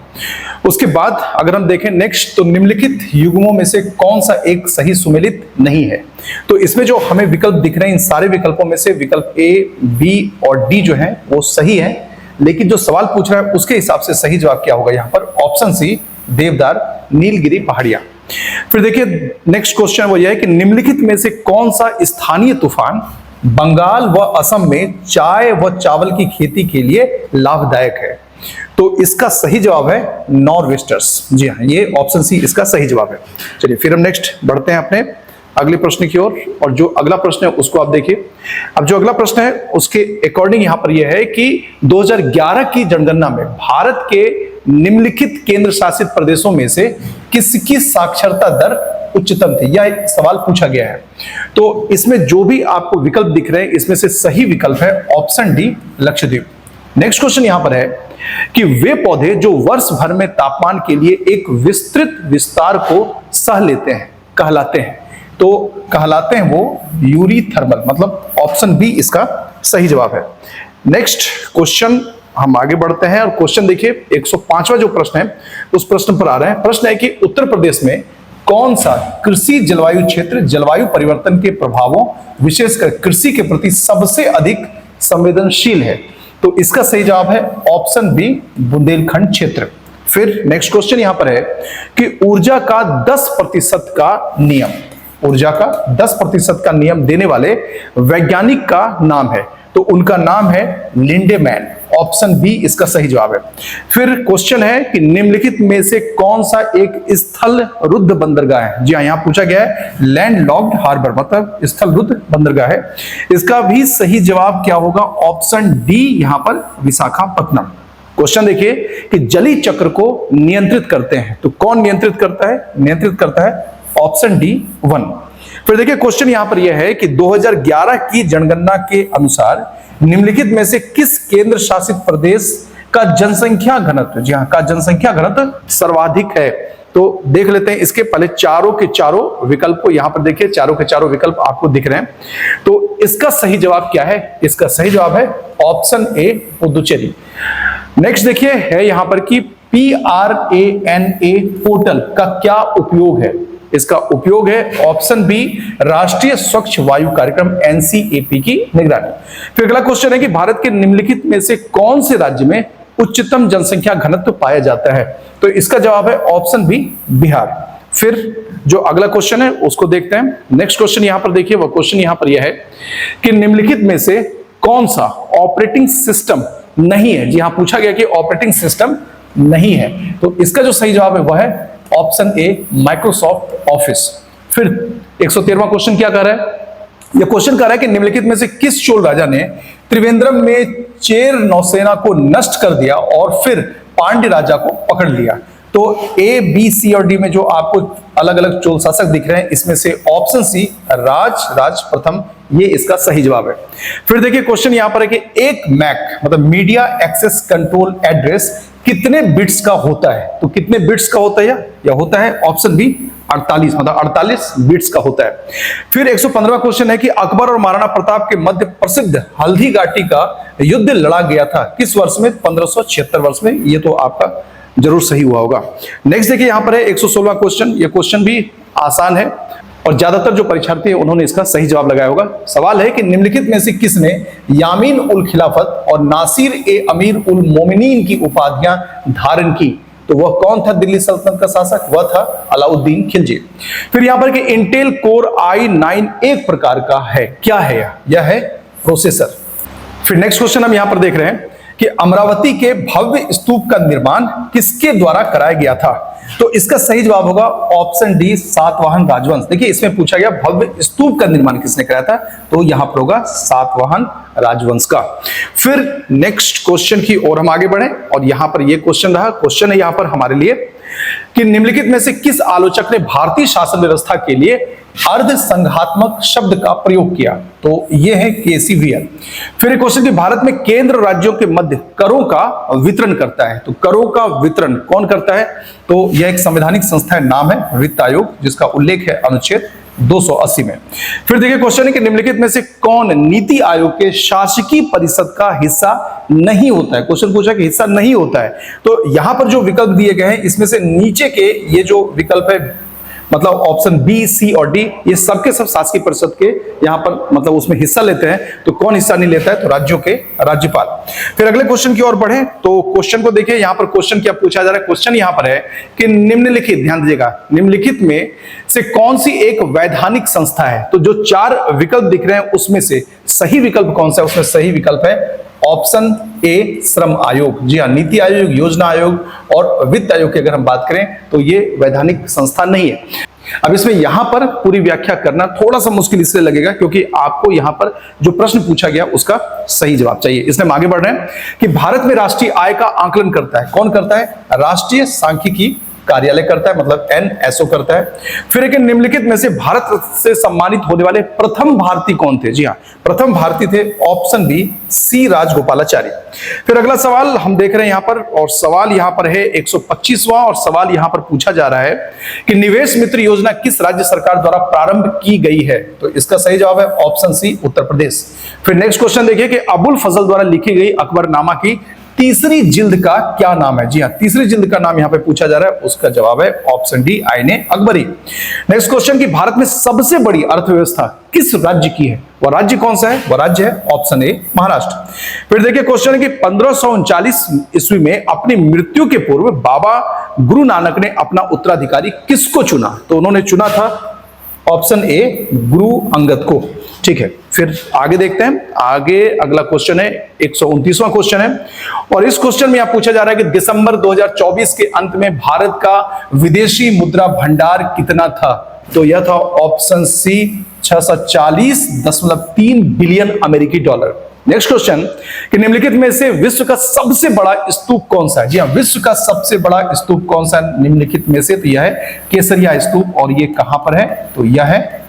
उसके बाद अगर हम देखें नेक्स्ट, तो निम्नलिखित युग्मों में से कौन सा एक सही सुमेलित नहीं है? तो इसमें जो हमें विकल्प दिख रहे हैं इन सारे विकल्पों में से विकल्प ए, बी और डी जो है वो सही है, लेकिन जो सवाल पूछ रहा है उसके हिसाब से सही जवाब क्या होगा यहाँ पर? ऑप्शन सी, देवदार नीलगिरी पहाड़ियां। फिर देखिए नेक्स्ट क्वेश्चन वो यह है कि निम्नलिखित में से कौन सा स्थानीय तूफान बंगाल व असम में चाय व चावल की खेती के लिए लाभदायक है? तो इसका सही जवाब है नॉर्वेस्टर्स। जी हाँ, ये ऑप्शन सी इसका सही जवाब है। चलिए फिर हम नेक्स्ट बढ़ते हैं अपने अगले प्रश्न की ओर, और जो अगला प्रश्न है उसको आप देखिए। अब जो अगला प्रश्न है उसके अकॉर्डिंग यहां पर यह है कि 2011 की जनगणना में भारत के निम्नलिखित केंद्र शासित प्रदेशों में से किसकी साक्षरता दर उच्चतम थी? यह सवाल पूछा गया है। तो इसमें जो भी आपको विकल्प दिख रहे हैं इसमें से सही विकल्प है option D, Lakshadweep. Next question यहां पर है कि वे पौधे जो वर्ष भर में तापमान के लिए एक विस्तृत विस्तार को सह लेते हैं कहलाते हैं? तो कहलाते हैं वो यूरीथर्मल, मतलब ऑप्शन बी इसका सही जवाब है। नेक्स्ट क्वेश्चन हम आगे बढ़ते हैं और क्वेश्चन देखिए 105वां जो प्रश्न है उस प्रश्न पर आ रहे हैं। प्रश्न है कि उत्तर प्रदेश में कौन सा कृषि जलवायु क्षेत्र जलवायु परिवर्तन के प्रभावों विशेषकर कृषि के प्रति सबसे अधिक संवेदनशील है? तो इसका सही जवाब है ऑप्शन बी, बुंदेलखंड क्षेत्र। फिर नेक्स्ट क्वेश्चन यहां पर है कि ऊर्जा का 10% का नियम, ऊर्जा का 10% का नियम देने वाले वैज्ञानिक का नाम है? तो उनका नाम है लिंडेमैन, ऑप्शन बी इसका सही जवाब है। फिर क्वेश्चन है कि निम्नलिखित में से कौन सा एक स्थल रुद्ध बंदरगाह है? जी हाँ, यहां पूछा गया है लैंड लॉक्ड हार्बर, मतलब स्थल रुद्ध बंदरगाह है। इसका भी सही जवाब क्या होगा? ऑप्शन डी यहां पर विशाखापत्तनम। क्वेश्चन देखिए कि जली चक्र को नियंत्रित करते हैं, तो कौन नियंत्रित करता है? नियंत्रित करता है ऑप्शन डी 1। फिर देखिए क्वेश्चन यहां पर यह है कि 2011 की जनगणना के अनुसार निम्नलिखित में से किस केंद्र शासित प्रदेश का जनसंख्या घनत्व, जी हां, का जनसंख्या घनत्व सर्वाधिक है? तो देख लेते हैं इसके पहले चारों के चारों विकल्प को। यहां पर देखिए चारों के चारों विकल्प आपको दिख रहे हैं। तो इसका सही जवाब क्या है? इसका सही जवाब है ऑप्शन ए, पुदुचेरी। नेक्स्ट देखिए है यहां पर कि PRANA पोर्टल का क्या उपयोग है? इसका उपयोग है ऑप्शन बी, राष्ट्रीय स्वच्छ वायु कार्यक्रम NCAP की निगरानी। फिर अगला क्वेश्चन है कि भारत के निम्नलिखित में से कौन से राज्य में उच्चतम जनसंख्या घनत्व पाया जाता है? तो इसका जवाब है ऑप्शन बी, बिहार। फिर जो अगला क्वेश्चन है उसको देखते हैं। नेक्स्ट क्वेश्चन यहां पर देखिए, वह क्वेश्चन यहां पर यह है कि निम्नलिखित में से कौन सा ऑपरेटिंग सिस्टम नहीं है? जी हां, पूछा गया कि ऑपरेटिंग सिस्टम नहीं है। तो इसका जो सही जवाब है वह है ऑप्शन ए, माइक्रोसॉफ्ट ऑफिस। फिर 113वां क्वेश्चन क्या कह रहा है? यह क्वेश्चन कह रहा है कि निम्नलिखित में से किस चोल राजा ने त्रिवेंद्रम में चेर नौसेना को नष्ट कर दिया और फिर पांड्य राजा को पकड़ लिया? तो ए, बी, सी और डी में जो आपको अलग अलग चोल शासक दिख रहे हैं, इसमें से ऑप्शन सी राज प्रथम, ये इसका सही जवाब है। फिर देखिए क्वेश्चन यहां पर है कि एक मैक मतलब मीडिया एक्सेस कंट्रोल एड्रेस कितने बिट्स का होता है? तो कितने बिट्स का होता है या होता है ऑप्शन बी 48, मतलब 48 बिट्स का होता है। फिर 115वां क्वेश्चन है कि अकबर और महाराणा प्रताप के मध्य प्रसिद्ध हल्दी घाटी का युद्ध लड़ा गया था किस वर्ष में? 1576 वर्ष में। ये तो आपका जरूर सही हुआ होगा। नेक्स्ट देखिए यहां पर है 116वां क्वेश्चन। ये क्वेश्चन भी आसान है और ज्यादातर जो परीक्षार्थी हैं उन्होंने इसका सही जवाब लगाया होगा। सवाल है कि निम्नलिखित में से किसने यामीन उल खिलाफत और नासिर ए अमीर उल मोमिनीन की उपाधियां धारण की? तो वह कौन था दिल्ली सल्तनत का शासक? वह था अलाउद्दीन खिलजी। फिर यहां पर कि इंटेल कोर i9 एक प्रकार का है, क्या है यह है प्रोसेसर। फिर नेक्स्ट क्वेश्चन हम यहां पर देख रहे हैं कि अमरावती के भव्य स्तूप का निर्माण किसके द्वारा कराया गया था? तो इसका सही जवाब होगा ऑप्शन डी सातवाहन राजवंश। देखिए इसमें पूछा गया भव्य स्तूप का निर्माण किसने कराया था, तो यहां पर होगा सातवाहन राजवंश का। फिर नेक्स्ट क्वेश्चन की ओर हम आगे बढ़े और यहां पर यह क्वेश्चन रहा, क्वेश्चन है यहां पर हमारे लिए कि निम्नलिखित में से किस आलोचक ने भारतीय शासन व्यवस्था के लिए अर्ध संघात्मक शब्द का प्रयोग किया? तो यह है केसी वियर। फिर एक क्वेश्चन कि भारत में केंद्र राज्यों के मध्य करों का वितरण करता है, तो करों का वितरण कौन करता है? तो यह एक संवैधानिक संस्था है, नाम है वित्त आयोग, जिसका उल्लेख है अनुच्छेद 280 में। फिर देखिए क्वेश्चन है कि निम्नलिखित में से कौन नीति आयोग के शासकीय परिषद का हिस्सा नहीं होता है? क्वेश्चन पूछा कि हिस्सा नहीं होता है, तो यहां पर जो विकल्प दिए गए हैं इसमें से नीचे के ये जो विकल्प है मतलब ऑप्शन बी, सी और डी, ये सबके सब शासकीय परिषद के यहां पर मतलब उसमें हिस्सा लेते हैं। तो कौन हिस्सा नहीं लेता है? तो राज्यों के राज्यपाल। फिर अगले क्वेश्चन की ओर बढ़े तो क्वेश्चन को देखिए, यहां पर क्वेश्चन क्या पूछा जा रहा है। क्वेश्चन यहां पर है कि निम्नलिखित, ध्यान दीजिएगा, निम्नलिखित में से कौन सी एक वैधानिक संस्था है? तो जो 4 विकल्प दिख रहे हैं उसमें से सही विकल्प कौन सा है? उसमें सही विकल्प है ऑप्शन ए श्रम आयोग। जी हाँ, नीति आयोग, योजना आयोग और वित्त आयोग की अगर हम बात करें तो ये वैधानिक संस्था नहीं है। अब इसमें यहां पर पूरी व्याख्या करना थोड़ा सा मुश्किल इसलिए लगेगा क्योंकि आपको यहां पर जो प्रश्न पूछा गया उसका सही जवाब चाहिए। इसलिए हम आगे बढ़ रहे हैं कि भारत में राष्ट्रीय आय का आकलन करता है कौन करता है? राष्ट्रीय सांख्यिकी कार्यालय करता है, मतलब NSO करता है। फिर एक निम्नलिखित में से भारत से सम्मानित होने वाले प्रथम भारतीय कौन थे? जी हाँ, प्रथम भारतीय थे ऑप्शन बी सी राजगोपालाचारी। फिर अगला सवाल हम देख रहे हैं यहां पर, और सवाल यहां पर है 125वां, और सवाल यहां पर पूछा जा रहा है कि निवेश मित्र योजना किस राज्य सरकार द्वारा प्रारंभ की गई है? तो इसका सही जवाब है ऑप्शन सी उत्तर प्रदेश। फिर नेक्स्ट क्वेश्चन देखिए कि अबुल फजल द्वारा लिखी गई अकबरनामा की तीसरी जिल्द का क्या नाम है? जी हाँ, तीसरी जिल्द का नाम यहां पे पूछा जा रहा है, उसका जवाब है ऑप्शन डी आईने अकबरी। नेक्स्ट क्वेश्चन कि भारत में सबसे बड़ी अर्थव्यवस्था किस राज्य की है? वह राज्य कौन सा है? वह राज्य है ऑप्शन ए महाराष्ट्र। फिर देखिए क्वेश्चन है कि 1539 ईस्वी में अपनी मृत्यु के पूर्व बाबा गुरु नानक ने अपना उत्तराधिकारी किसको चुना? तो उन्होंने चुना था ऑप्शन ए गुरु अंगद को। ठीक है, फिर आगे देखते हैं। आगे अगला क्वेश्चन है 129वां क्वेश्चन है, और इस क्वेश्चन में यहां पूछा जा रहा है कि दिसंबर 2024 के अंत में भारत का विदेशी मुद्रा भंडार कितना था? तो यह था ऑप्शन सी 640.3 बिलियन अमेरिकी डॉलर। नेक्स्ट क्वेश्चन कि निम्नलिखित में से विश्व का सबसे बड़ा स्तूप कौन सा है? जी हाँ, विश्व का सबसे बड़ा स्तूप कौन सा है निम्नलिखित में से? तो यह है केसरिया स्तूप, और यह कहां पर है? तो यह है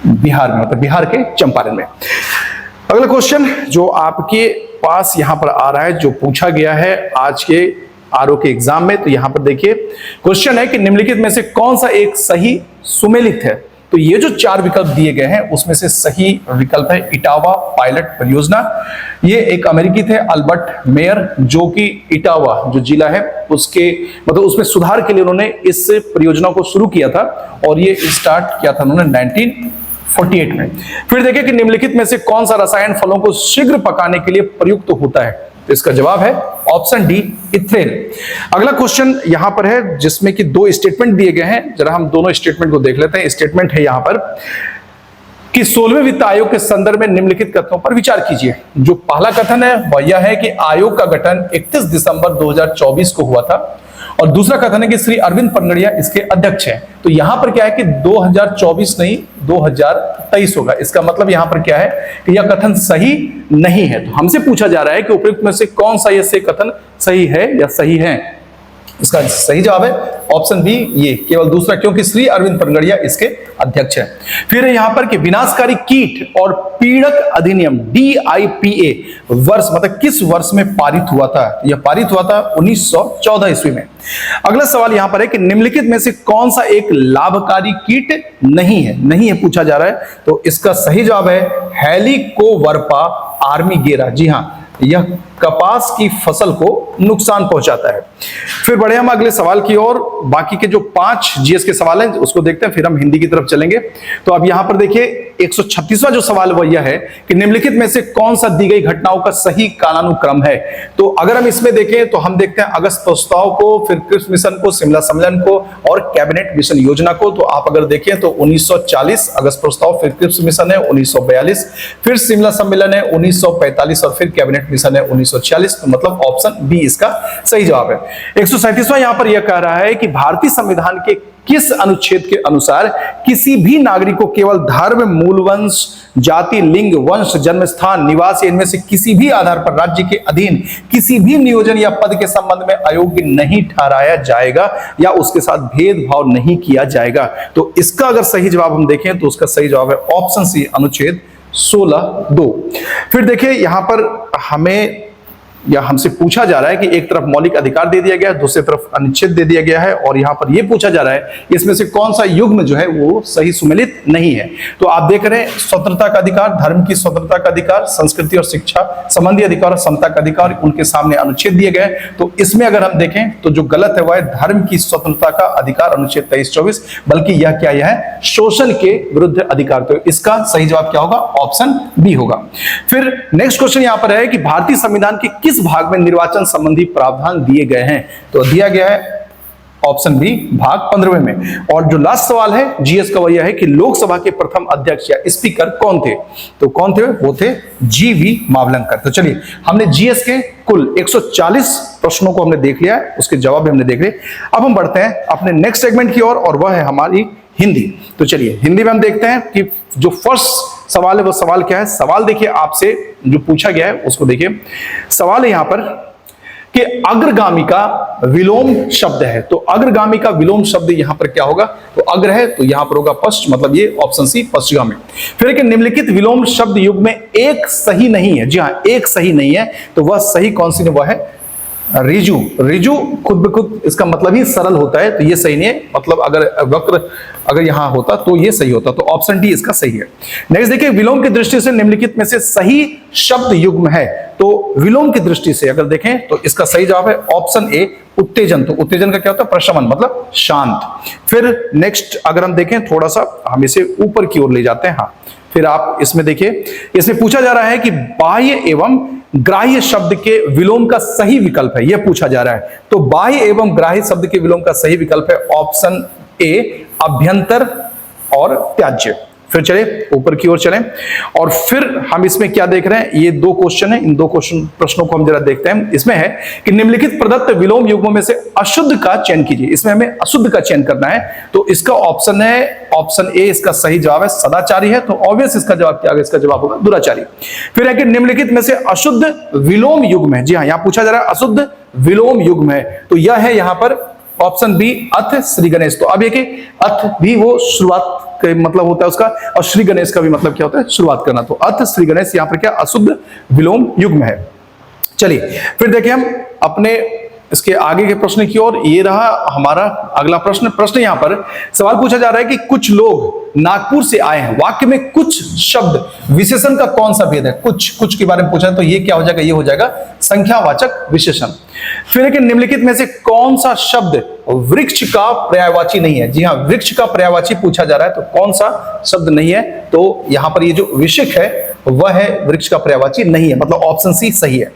बिहार में, मतलब बिहार के चंपारण में। अगला क्वेश्चन जो आपके पास यहां पर आ रहा है, जो पूछा गया है आज के आरओ के एग्जाम में, तो यहां पर देखिए क्वेश्चन है कि निम्नलिखित में से कौन सा एक सही सुमेलित है? तो ये जो 4 विकल्प दिए गए हैं उसमें से सही विकल्प है इटावा पायलट परियोजना। ये एक अमेरिकी थे अल्बर्ट मेयर, जो कि इटावा जो जिला है उसके मतलब उसमें सुधार के लिए उन्होंने इस परियोजना को शुरू किया था, और ये स्टार्ट किया था उन्होंने 1948 में। फिर देखिए कि निम्नलिखित में से कौन सा रसायन फलों को शीघ्र पकाने के लिए प्रयुक्त होता है? तो इसका जवाब है ऑप्शन डी इथेन। अगला क्वेश्चन यहां पर है जिसमें कि 2 स्टेटमेंट दिए गए हैं, जरा हम दोनों स्टेटमेंट को देख लेते हैं। स्टेटमेंट है यहां पर कि 16वें वित्त आयोग के संदर्भ में निम्नलिखित कथनों पर विचार कीजिए। जो पहला कथन है वह यह है कि आयोग का गठन 31 दिसंबर 2024 को हुआ था, और दूसरा कथन है कि श्री अरविंद पनगड़िया इसके अध्यक्ष हैं। तो यहां पर क्या है कि 2024 नहीं 2023 होगा। इसका मतलब यहां पर क्या है कि यह कथन सही नहीं है। तो हमसे पूछा जा रहा है कि उपयुक्त में से कौन सा ये कथन सही है या सही है। इसका सही जवाब है ऑप्शन बी ये केवल दूसरा, क्योंकि श्री अरविंद पनगड़िया इसके अध्यक्ष है। फिर यहां पर कि विनाशकारी कीट और पीड़क अधिनियम DIPA वर्ष मतलब किस वर्ष में पारित हुआ था? यह पारित हुआ था 1914 ईस्वी में। अगला सवाल यहां पर है कि निम्नलिखित में से कौन सा एक लाभकारी कीट नहीं है पूछा जा रहा है। तो इसका सही जवाब है हेलिकोवर्पा आर्मीगेरा। जी हां, यह कपास की फसल को नुकसान पहुंचाता है। फिर बढ़े हम अगले सवाल की ओर। बाकी के जो 5 जीएस के सवाल हैं उसको देखते हैं, फिर हम हिंदी की तरफ चलेंगे। तो अब यहां पर देखिए 136वां जो सवाल वह यह है कि निम्नलिखित में से कौन सा दी गई घटनाओं का सही कालानुक्रम है। तो अगर हम इसमें देखें तो हम देखते हैं अगस्त प्रस्ताव को, फिर क्रिप्स मिशन को, शिमला सम्मेलन को और कैबिनेट मिशन योजना को। तो आप अगर देखें तो 1940 अगस्त प्रस्ताव, फिर क्रिप्स मिशन है 1942, फिर शिमला सम्मेलन है 1945 और फिर कैबिनेट मिशन है 1946। तो मतलब ऑप्शन बी इसका सही जवाब है। 137वां यहां पर यह कह रहा है कि भारतीय संविधान के किस अनुच्छेद के अनुसार किसी भी नागरिक को केवल धर्म, मूल वंश, जाति, लिंग, वंश, जन्म स्थान, निवास इनमें से किसी भी आधार पर राज्य के अधीन किसी भी नियोजन या पद के संबंध में अयोग्य नहीं ठहराया जाएगा या उसके साथ भेदभाव नहीं किया जाएगा। तो इसका अगर सही जवाब हम देखें तो उसका सही जवाब है ऑप्शन सी अनुच्छेद 16(2). फिर देखिए यहां पर हमें या हमसे पूछा जा रहा है कि एक तरफ मौलिक अधिकार दे दिया गया है, दूसरी तरफ अनुच्छेद दे दिया गया है और यहां पर यह पूछा जा रहा है इसमें से कौन सा युग्म जो है वो सही सुमेलित नहीं है। तो आप देख रहे हैं स्वतंत्रता का अधिकार, धर्म की स्वतंत्रता का अधिकार, संस्कृति और शिक्षा संबंधी अधिकार और समता का अधिकार, उनके सामने अनुच्छेद दिए गए। तो इसमें अगर हम देखें तो जो गलत है वह है धर्म की स्वतंत्रता का अधिकार अनुच्छेद 23-24, बल्कि यह क्या है शोषण के विरुद्ध अधिकार। तो इसका सही जवाब क्या होगा? ऑप्शन बी होगा। फिर नेक्स्ट क्वेश्चन यहां पर है कि भारतीय संविधान के किस भाग में निर्वाचन संबंधी प्रावधान दिए गए हैं? तो दिया गया है ऑप्शन बी भाग 15वें में। और जो लास्ट सवाल है जीएस का वह है कि लोकसभा के प्रथम अध्यक्ष या स्पीकर कौन थे? तो कौन थे? वो थे जीवी मावलंकर। तो चलिए हमने जीएस के कुल 140 प्रश्नों को हमने देख लिया है, उसके जवाब भी हमने देख लिए। अब हम बढ़ते हैं अपने नेक्स्ट सेगमेंट की ओर और वह है हमारी हिंदी। तो चलिए हिंदी में हम देखते हैं कि जो फर्स्ट सवाल है वो सवाल क्या है। सवाल देखिए आपसे जो पूछा गया है उसको देखिए। सवाल है यहां पर कि अग्रगामी का विलोम शब्द है। तो अग्रगामी का विलोम शब्द यहां पर क्या होगा? तो अग्र है तो यहां पर होगा पश्च, मतलब ये ऑप्शन सी पश्चिगामी। फिर कि निम्नलिखित विलोम शब्द युग में एक सही नहीं है। जी हां, एक सही नहीं है। तो वह सही कौन सी है? वह है रिजु। रिजु खुद ब खुद इसका मतलब ही सरल होता है, तो ये सही नहीं है। मतलब अगर वक्र अगर यहां होता तो ये सही होता। तो ऑप्शन डी इसका सही है। नेक्स्ट देखिए विलोम की दृष्टि से निम्नलिखित में से सही शब्द युग्म है। तो विलोम की दृष्टि से अगर देखें तो इसका सही जवाब है ऑप्शन ए उत्तेजन। तो उत्तेजन का क्या होता है? प्रशमन, मतलब शांत। फिर नेक्स्ट अगर हम देखें थोड़ा सा हम इसे ऊपर की ओर ले जाते हैं। हाँ, फिर आप इसमें देखिए इसमें पूछा जा रहा है कि बाह्य एवं ग्राह्य शब्द के विलोम का सही विकल्प है, यह पूछा जा रहा है। तो बाह्य एवं ग्राह्य शब्द के विलोम का सही विकल्प है ऑप्शन ए अभ्यंतर और त्याज्य। फिर चले ऊपर की ओर चलें और फिर हम इसमें क्या देख रहे हैं? ये दो क्वेश्चन है, इन दो प्रश्नों को हम जरा देखते हैं। इसमें है कि निम्नलिखित प्रदत्त विलोम युग्मों में से अशुद्ध का चयन कीजिए। इसमें हमें अशुद्ध का चयन करना है। तो इसका ऑप्शन है ऑप्शन ए इसका सही जवाब है सदाचारी है। तो ऑब्वियस इसका जवाब क्या होगा? इसका जवाब होगा दुराचारी। फिर है कि निम्नलिखित में से अशुद्ध विलोम युग्म है। जी हाँ, यहां पूछा जा रहा है अशुद्ध विलोम युग्म है। तो यह है यहां पर ऑप्शन बी अथ श्री गणेश। तो अब ये कि अथ भी वो शुरुआत का मतलब होता है उसका, और श्री गणेश का भी मतलब क्या होता है? शुरुआत करना। तो अथ श्री गणेश यहां पर क्या अशुद्ध विलोम युग्म है। चलिए फिर देखिए हम अपने इसके आगे के प्रश्न की ओर। ये रहा हमारा अगला प्रश्न यहां पर सवाल पूछा जा रहा है कि कुछ लोग नागपुर से आए हैं, वाक्य में कुछ शब्द विशेषण का कौन सा भेद है? कुछ के बारे में पूछा है, तो ये क्या हो जाएगा? ये हो जाएगा संख्यावाचक विशेषण। फिर लेकिन निम्नलिखित में से कौन सा शब्द वृक्ष का पर्यायवाची नहीं है? जी हां, वृक्ष का पर्यायवाची पूछा जा रहा है, तो कौन सा शब्द नहीं है? तो यहां पर ये जो विषिक है वह है वृक्ष का पर्यायवाची नहीं है, मतलब ऑप्शन सी सही है।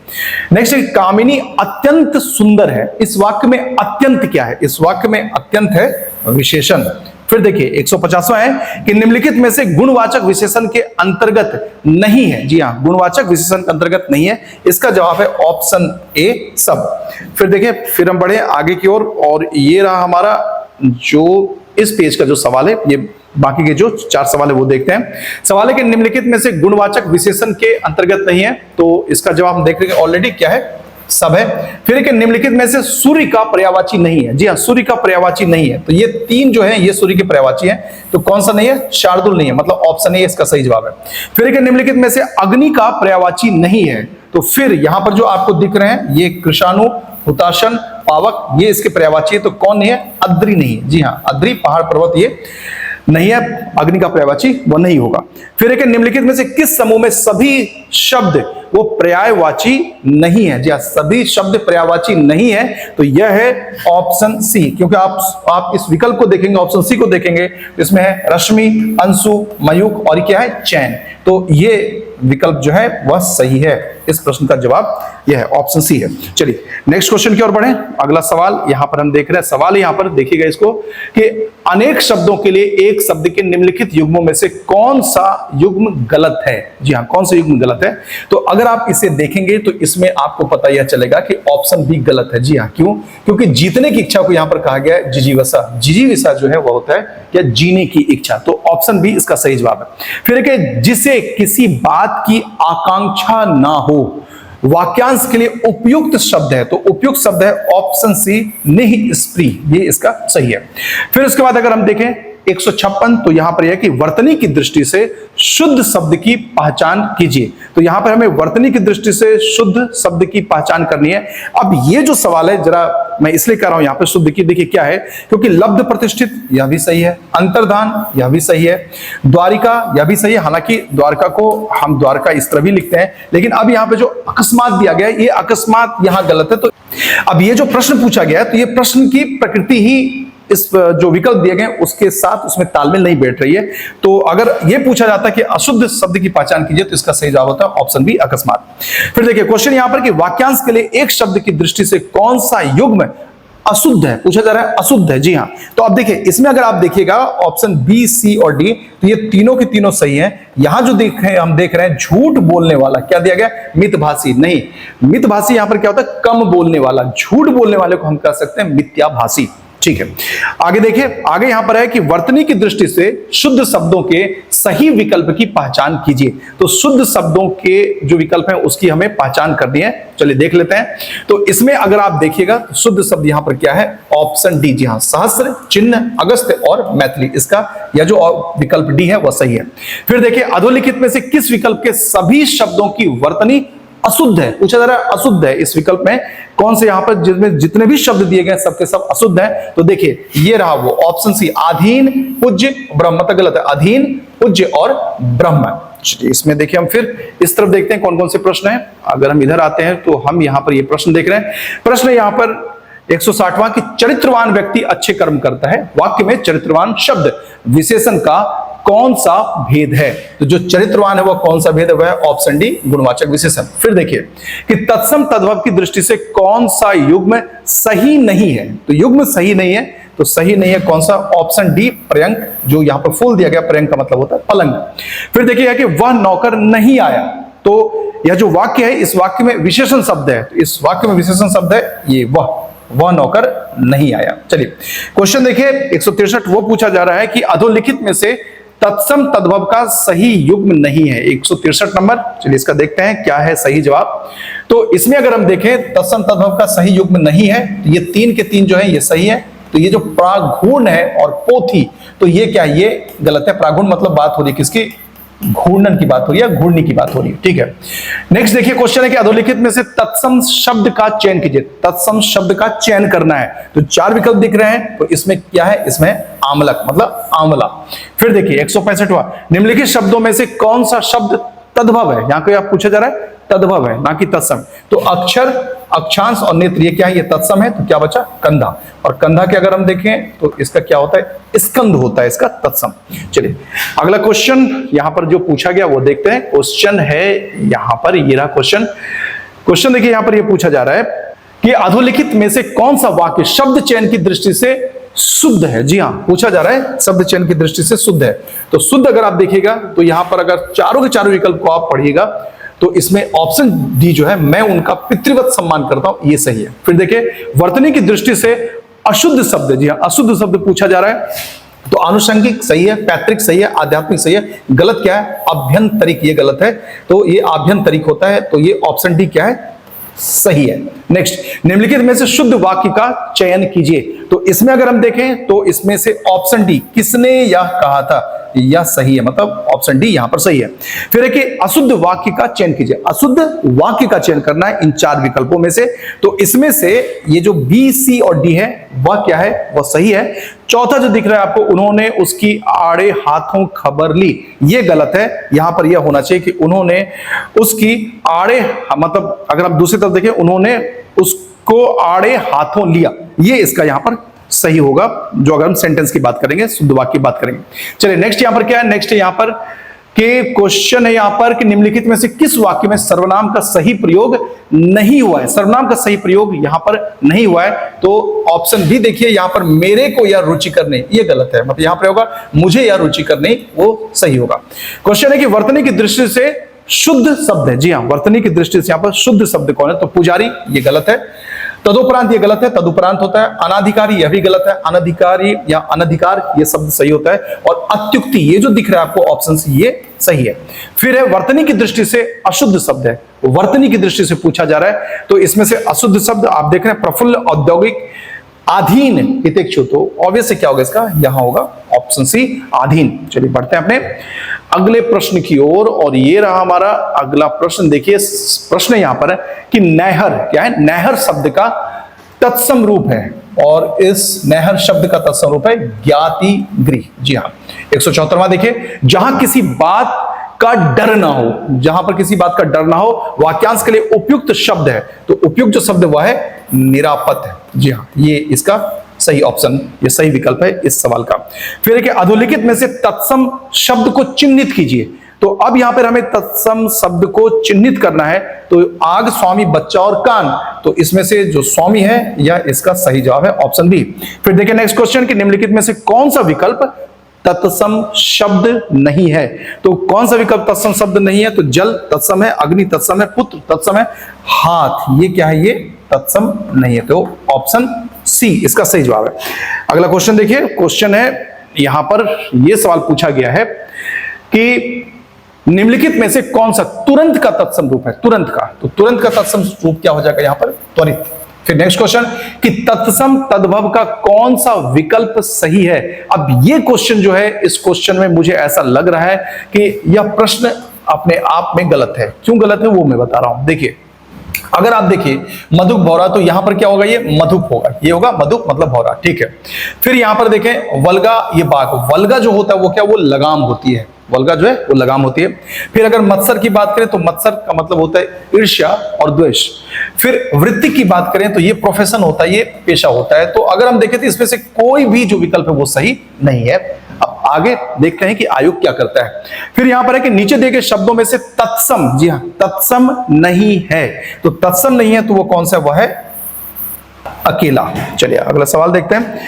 नेक्स्ट, कामिनी अत्यंत सुंदर है। इस वाक्य में अत्यंत क्या है? इस वाक्य में अत्यंत है विशेषण। फिर देखिए 150वां है कि निम्नलिखित में से गुणवाचक विशेषण के अंतर्गत नहीं है। जी हां, गुणवाचक विशेषण के अंतर्गत नहीं है। इसका जवाब है ऑप्शन ए सब। फिर देखिए फिर हम बढ़े आगे की ओर और ये रहा हमारा जो इस पेज का जो सवाल है। ये बाकी के जो 4 सवाल है वो देखते हैं। सवाल है कि निम्नलिखित में से गुणवाचक विशेषण के अंतर्गत नहीं है। तो इसका जवाब हम देख रहे हैं ऑलरेडी क्या है? सब है। फिर एक निम्नलिखित में से सूर्य का पर्यायवाची नहीं है। जी हाँ, सूर्य का पर्यायवाची नहीं है। तो ये तीन जो है ये सूर्य के पर्यायवाची हैं। तो कौन सा नहीं है? शार्दुल नहीं है, मतलब ऑप्शन ए इसका सही जवाब है। फिर एक निम्नलिखित में से अग्नि का पर्यायवाची नहीं है। तो फिर यहां पर जो आपको दिख रहे हैं ये कृषाणु, हुताशन, पावक, ये इसके पर्यायवाची है। तो कौन नहीं है? अद्रि नहीं है। जी हाँ, अद्रि, पहाड़, पर्वत ये नहीं है, अग्नि का पर्यायवाची वो नहीं होगा। फिर एक निम्नलिखित में से किस समूह में सभी शब्द वो पर्यायवाची नहीं है? जी हाँ, सभी शब्द पर्यायवाची नहीं है। तो यह है ऑप्शन सी, क्योंकि आप इस विकल्प को देखेंगे, ऑप्शन सी को देखेंगे, इसमें है रश्मि, अंशु, मयूख और क्या है? चैन। तो ये विकल्प जो है वह सही है। इस प्रश्न का जवाब यह है, ऑप्शन सी है। चलिए नेक्स्ट क्वेश्चन की ओर बढ़े। अगला सवाल यहां पर हम देख रहे हैं। सवाल यहां पर देखिएगा इसको कि अनेक शब्दों के लिए एक शब्द के निम्नलिखित युग्मों में से कौन सा युग्म गलत है? जी हाँ, कौन सा युग्म गलत है? तो अगर आप इसे देखेंगे तो इसमें आपको पता यह चलेगा कि ऑप्शन बी गलत है। जी हाँ, क्यों? क्योंकि जीतने की इच्छा को यहां पर कहा गया है जिजीविषा। जिजीविषा जो है वह होता है क्या? जीने की इच्छा। तो ऑप्शन बी इसका सही जवाब है। फिर एक जिसे किसी बात की आकांक्षा ना हो, वाक्यांश के लिए उपयुक्त शब्द है। तो उपयुक्त शब्द है ऑप्शन सी, निःस्पृही, ये इसका सही है। फिर उसके बाद अगर हम देखें 156, तो यहां पर यह कि वर्तनी की दृष्टि से शुद्ध शब्द की पहचान कीजिए। तो यहां पर हमें वर्तनी की दृष्टि से शुद्ध शब्द की पहचान करनी है। अब ये जो सवाल है जरा मैं इसलिए कर रहा हूं यहां पर शुद्ध की, देखिए क्या है, क्योंकि लब्ध प्रतिष्ठित यह भी सही है, अंतर्धान यह भी सही है, द्वारिका यह भी सही है। हालांकि द्वारका को हम द्वारका इस तरह भी लिखते हैं, लेकिन अब यहां पे जो अकस्मात दिया गया है ये अकस्मात यहां गलत है। तो अब ये जो प्रश्न पूछा गया है तो ये प्रश्न की प्रकृति ही इस जो विकल्प दिए गए उसके साथ उसमें तालमेल नहीं बैठ रही है। तो अगर यह पूछा जाता है कि अशुद्ध शब्द की पहचान कीजिए तो इसका सही जवाब होता है ऑप्शन बी, अकस्मात। फिर देखिए क्वेश्चन यहां पर कि वाक्यांश के लिए एक शब्द की दृष्टि से कौन सा युग्म अशुद्ध है? पूछा जा रहा है अशुद्ध है। जी हाँ, तो अब देखिए इसमें अगर आप देखिएगा ऑप्शन बी, सी और डी, तो ये तीनों के तीनों सही हैं। यहां जो हम देख रहे हैं झूठ बोलने वाला, क्या दिया गया? मितभाषी। नहीं, मितभाषी यहां पर क्या होता है? कम बोलने वाला। झूठ बोलने वाले को हम कह सकते हैं मिथ्याभाषी। ठीक है, आगे देखिए, आगे यहां पर है कि वर्तनी की दृष्टि से शुद्ध शब्दों के सही विकल्प की पहचान कीजिए। तो शुद्ध शब्दों के जो विकल्प है उसकी हमें पहचान करनी है। चलिए देख लेते हैं। तो इसमें अगर आप देखिएगा तो शुद्ध शब्द यहां पर क्या है? Option D. जी हां, सहस्त्र, चिन्ह, अगस्त्य और मैथिली, इसका यह जो विकल्प डी है वह सही है। फिर देखिए अधोलिखित में से किस विकल्प के सभी शब्दों की वर्तनी अशुद्ध है? पूछा जा रहा है अशुद्ध है। इस विकल्प में कौन से यहां पर जिसमें जितने भी शब्द दिए गए सबके सब अशुद्ध हैं? तो देखिए ये रहा वो ऑप्शन सी, अधीन, पूज्य, ब्रह्म। मतलब गलत है, अधीन, पूज्य और ब्रह्म। इसमें देखिए हम फिर इस तरफ देखते हैं कौन कौन से प्रश्न हैं। अगर हम इधर आते हैं तो हम यहां पर ये प्रश्न देख रहे हैं। प्रश्न यहां पर 160वां कि चरित्रवान व्यक्ति अच्छे कर्म करता है। वाक्य में चरित्रवान शब्द विशेषण का कौन सा भेद है? तो जो चरित्रवान है वह कौन सा भेद है? वह ऑप्शन डी, गुणवाचक विशेषण। फिर देखिए कि तत्सम तद्भव की दृष्टि से कौन सा युग्म सही नहीं है? तो युग्म सही नहीं है, तो सही नहीं है कौन सा? ऑप्शन डी, पर्यंक। जो यहां पर फूल दिया गया पर्यंक का मतलब होता है पलंग। फिर देखिए कि वह नौकर नहीं आया। तो यह जो वाक्य है इस वाक्य में विशेषण शब्द है। तो इस वाक्य में विशेषण शब्द है ये वह नौकर नहीं आया। चलिए क्वेश्चन देखिए 163, वो पूछा जा रहा है कि अधोलिखित में से तत्सम तद्भव का सही युग्म नहीं है। 163 नंबर। चलिए इसका देखते हैं क्या है सही जवाब। तो इसमें अगर हम देखें तत्सम तद्भव का सही युग्म नहीं है, तो ये तीन के तीन जो है ये सही है। तो ये जो प्रागुण है और पोथी, तो ये क्या है? ये गलत है। प्रागुण मतलब बात हो रही है किसकी? घूर्णन की बात हो रही है, घूर्णी की बात हो रही है। ठीक है, नेक्स्ट देखिए क्वेश्चन है कि अधोलिखित में से तत्सम शब्द का चयन कीजिए। तत्सम शब्द का चयन करना है। तो चार विकल्प दिख रहे हैं। तो इसमें क्या है? इसमें आमलक मतलब आंवला। फिर देखिए 165वां, निम्नलिखित शब्दों में से कौन सा शब्द तद्भव है? यहां कोई आप पूछा जा रहा है तद्भव है ना कि तत्सम। तो अक्षर, अक्षांश और नेत्र ये क्या है? ये तत्सम है। तो क्या बचा? कंधा। और कंधा के अगर हम देखें तो इसका क्या होता है? स्कंद होता है इसका तत्सम। चलिए अगला क्वेश्चन यहां पर जो पूछा गया वो देखते हैं। क्वेश्चन है यहां पर, ये रहा क्वेश्चन देखिए यहां पर ये पूछा जा रहा है कि अधोलिखित में से कौन सा वाक्य शब्द चयन की दृष्टि से शुद्ध है? जी हां, पूछा जा रहा है शब्द चयन की दृष्टि से शुद्ध है। तो शुद्ध अगर आप देखिएगा तो यहां पर अगर चारों के चारों विकल्प को आप पढ़िएगा तो इसमें ऑप्शन डी जो है, मैं उनका पितृवत सम्मान करता हूं, ये सही है। फिर देखिए वर्तनी की दृष्टि से अशुद्ध शब्द, जी हां अशुद्ध शब्द पूछा जा रहा है। तो आनुषंगिक सही है, पैतृक सही है, आध्यात्मिक सही है। गलत क्या है? अभ्यंतरिक, ये गलत है। तो ये आभ्यंतरिक होता है। तो ये ऑप्शन डी क्या है? सही है। नेक्स्ट, निम्नलिखित में से शुद्ध वाक्य का चयन कीजिए। तो इसमें अगर हम देखें तो इसमें से ऑप्शन डी, किसने यह कहा था, यह सही है, मतलब ऑप्शन डी यहां पर सही है। फिर है कि अशुद्ध वाक्य का चयन कीजिए। अशुद्ध वाक्य का चयन करना है इन 4 विकल्पों में से। तो इसमें से ये जो बी, सी और डी है वह क्या है, वह सही है। चौथा जो दिख रहा है आपको, उन्होंने उसकी आड़े हाथों खबर ली, ये गलत है। यहां पर यह होना चाहिए कि उन्होंने उसकी आड़े, मतलब अगर आप दूसरी तरफ देखें, उन्होंने उसको आड़े हाथों लिया, ये इसका यहां पर सही होगा, जो अगर हम सेंटेंस की बात करेंगे, शुद्ध वाक्य की बात करेंगे। चलिए नेक्स्ट यहां पर क्या है, नेक्स्ट यहां पर के क्वेश्चन है यहां पर कि निम्नलिखित में से किस वाक्य में सर्वनाम का सही प्रयोग नहीं हुआ है। सर्वनाम का सही प्रयोग यहां पर नहीं हुआ है, तो ऑप्शन बी देखिए यहां पर, मेरे को या रुचिकर नहीं, ये गलत है, मतलब यहां पर होगा मुझे या रुचिकर नहीं, वो सही होगा। क्वेश्चन है कि वर्तनी की दृष्टि से शुद्ध शब्द है। जी हां, वर्तनी की दृष्टि से यहां पर शुद्ध शब्द कौन है, तो पुजारी, ये गलत है। तदुपरांत ये गलत है, तदुपरांत होता है। अनाधिकारी, यह भी गलत है। अनधिकारी या अनधिकार ये शब्द सही होता है। और अत्युक्ति, ये जो दिख रहा है आपको ऑप्शन सी, ये सही है। फिर है वर्तनी की दृष्टि से अशुद्ध शब्द है, वर्तनी की दृष्टि से पूछा जा रहा है, तो इसमें से अशुद्ध शब्द आप देख रहे हैं, प्रफुल्ल, औद्योगिक, अधीन, हितेक्षु, तो ऑब्वियस क्या होगा इसका, यहां होगा ऑप्शन सी, अधीन। चलिए बढ़ते हैं अपने अगले प्रश्न की ओर, और ये रहा हमारा अगला प्रश्न। देखिए प्रश्न यहां पर है कि नहर क्या है, नहर शब्द का तत्सम रूप है, और इस नहर शब्द का तत्सम रूप है ज्ञाति गृह। जी हाँ, 174वां देखिए, जहां किसी बात का डर ना हो, जहां पर किसी बात का डर ना हो, वाक्यांश के लिए उपयुक्त शब्द है, तो उपयुक्त जो शब्द वह है निरापद है। जी हाँ, ये इसका सही ऑप्शन, ये सही विकल्प है इस सवाल का। फिर कि अधोलिखित में से तत्सम शब्द को चिन्हित कीजिए। तो अब यहां पर हमें तत्सम शब्द को चिन्हित करना है, तो आग, स्वामी, बच्चा और कान, तो इसमें से जो स्वामी है यह इसका सही जवाब है, ऑप्शन बी। फिर देखिए नेक्स्ट क्वेश्चन कि निम्नलिखित में से कौन सा विकल्प तत्सम शब्द नहीं है। तो कौन सा विकल्प तत्सम शब्द नहीं है, तो जल तत्सम है, अग्नि तत्सम है, पुत्र तत्सम है, हाथ, ये क्या है, ये तत्सम नहीं है, तो ऑप्शन सी इसका सही जवाब है। अगला क्वेश्चन देखिए, क्वेश्चन है यहां पर, यह सवाल पूछा गया है कि निम्नलिखित में से कौन सा तुरंत का तत्सम रूप है, तुरंत का, तो तुरंत का तत्सम रूप क्या हो जाएगा यहां पर, त्वरित। फिर नेक्स्ट क्वेश्चन कि तत्सम तद्भव का कौन सा विकल्प सही है। अब ये क्वेश्चन जो है, इस क्वेश्चन में मुझे ऐसा लग रहा है कि यह प्रश्न अपने आप में गलत है। क्यों गलत है वो मैं बता रहा हूं। देखिए अगर आप देखिए मधुक भौरा, तो यहां पर क्या होगा, ये मधुक होगा, ये होगा मधुक मतलब भौरा, ठीक है। फिर यहां पर देखें वल्गा, ये बाघ, वल्गा जो होता है वो क्या, वो लगाम होती है, वल्गा जो है वो लगाम होती है। फिर अगर मत्सर की बात करें तो मत्सर का मतलब होता है ईर्ष्या और द्वेष। फिर वृत्ति की बात करें तो ये प्रोफेशन होता है, ये पेशा होता है। तो अगर हम देखें तो इसमें से कोई भी जो विकल्प है वो सही नहीं है। अब आगे देखते हैं कि आयोग क्या करता है। फिर यहां पर है कि नीचे दिए गए शब्दों में से तत्सम, जी हाँ तत्सम नहीं है, तो तत्सम नहीं है तो वो कौन सा, वह है अकेला। चलिए अगला सवाल देखते हैं।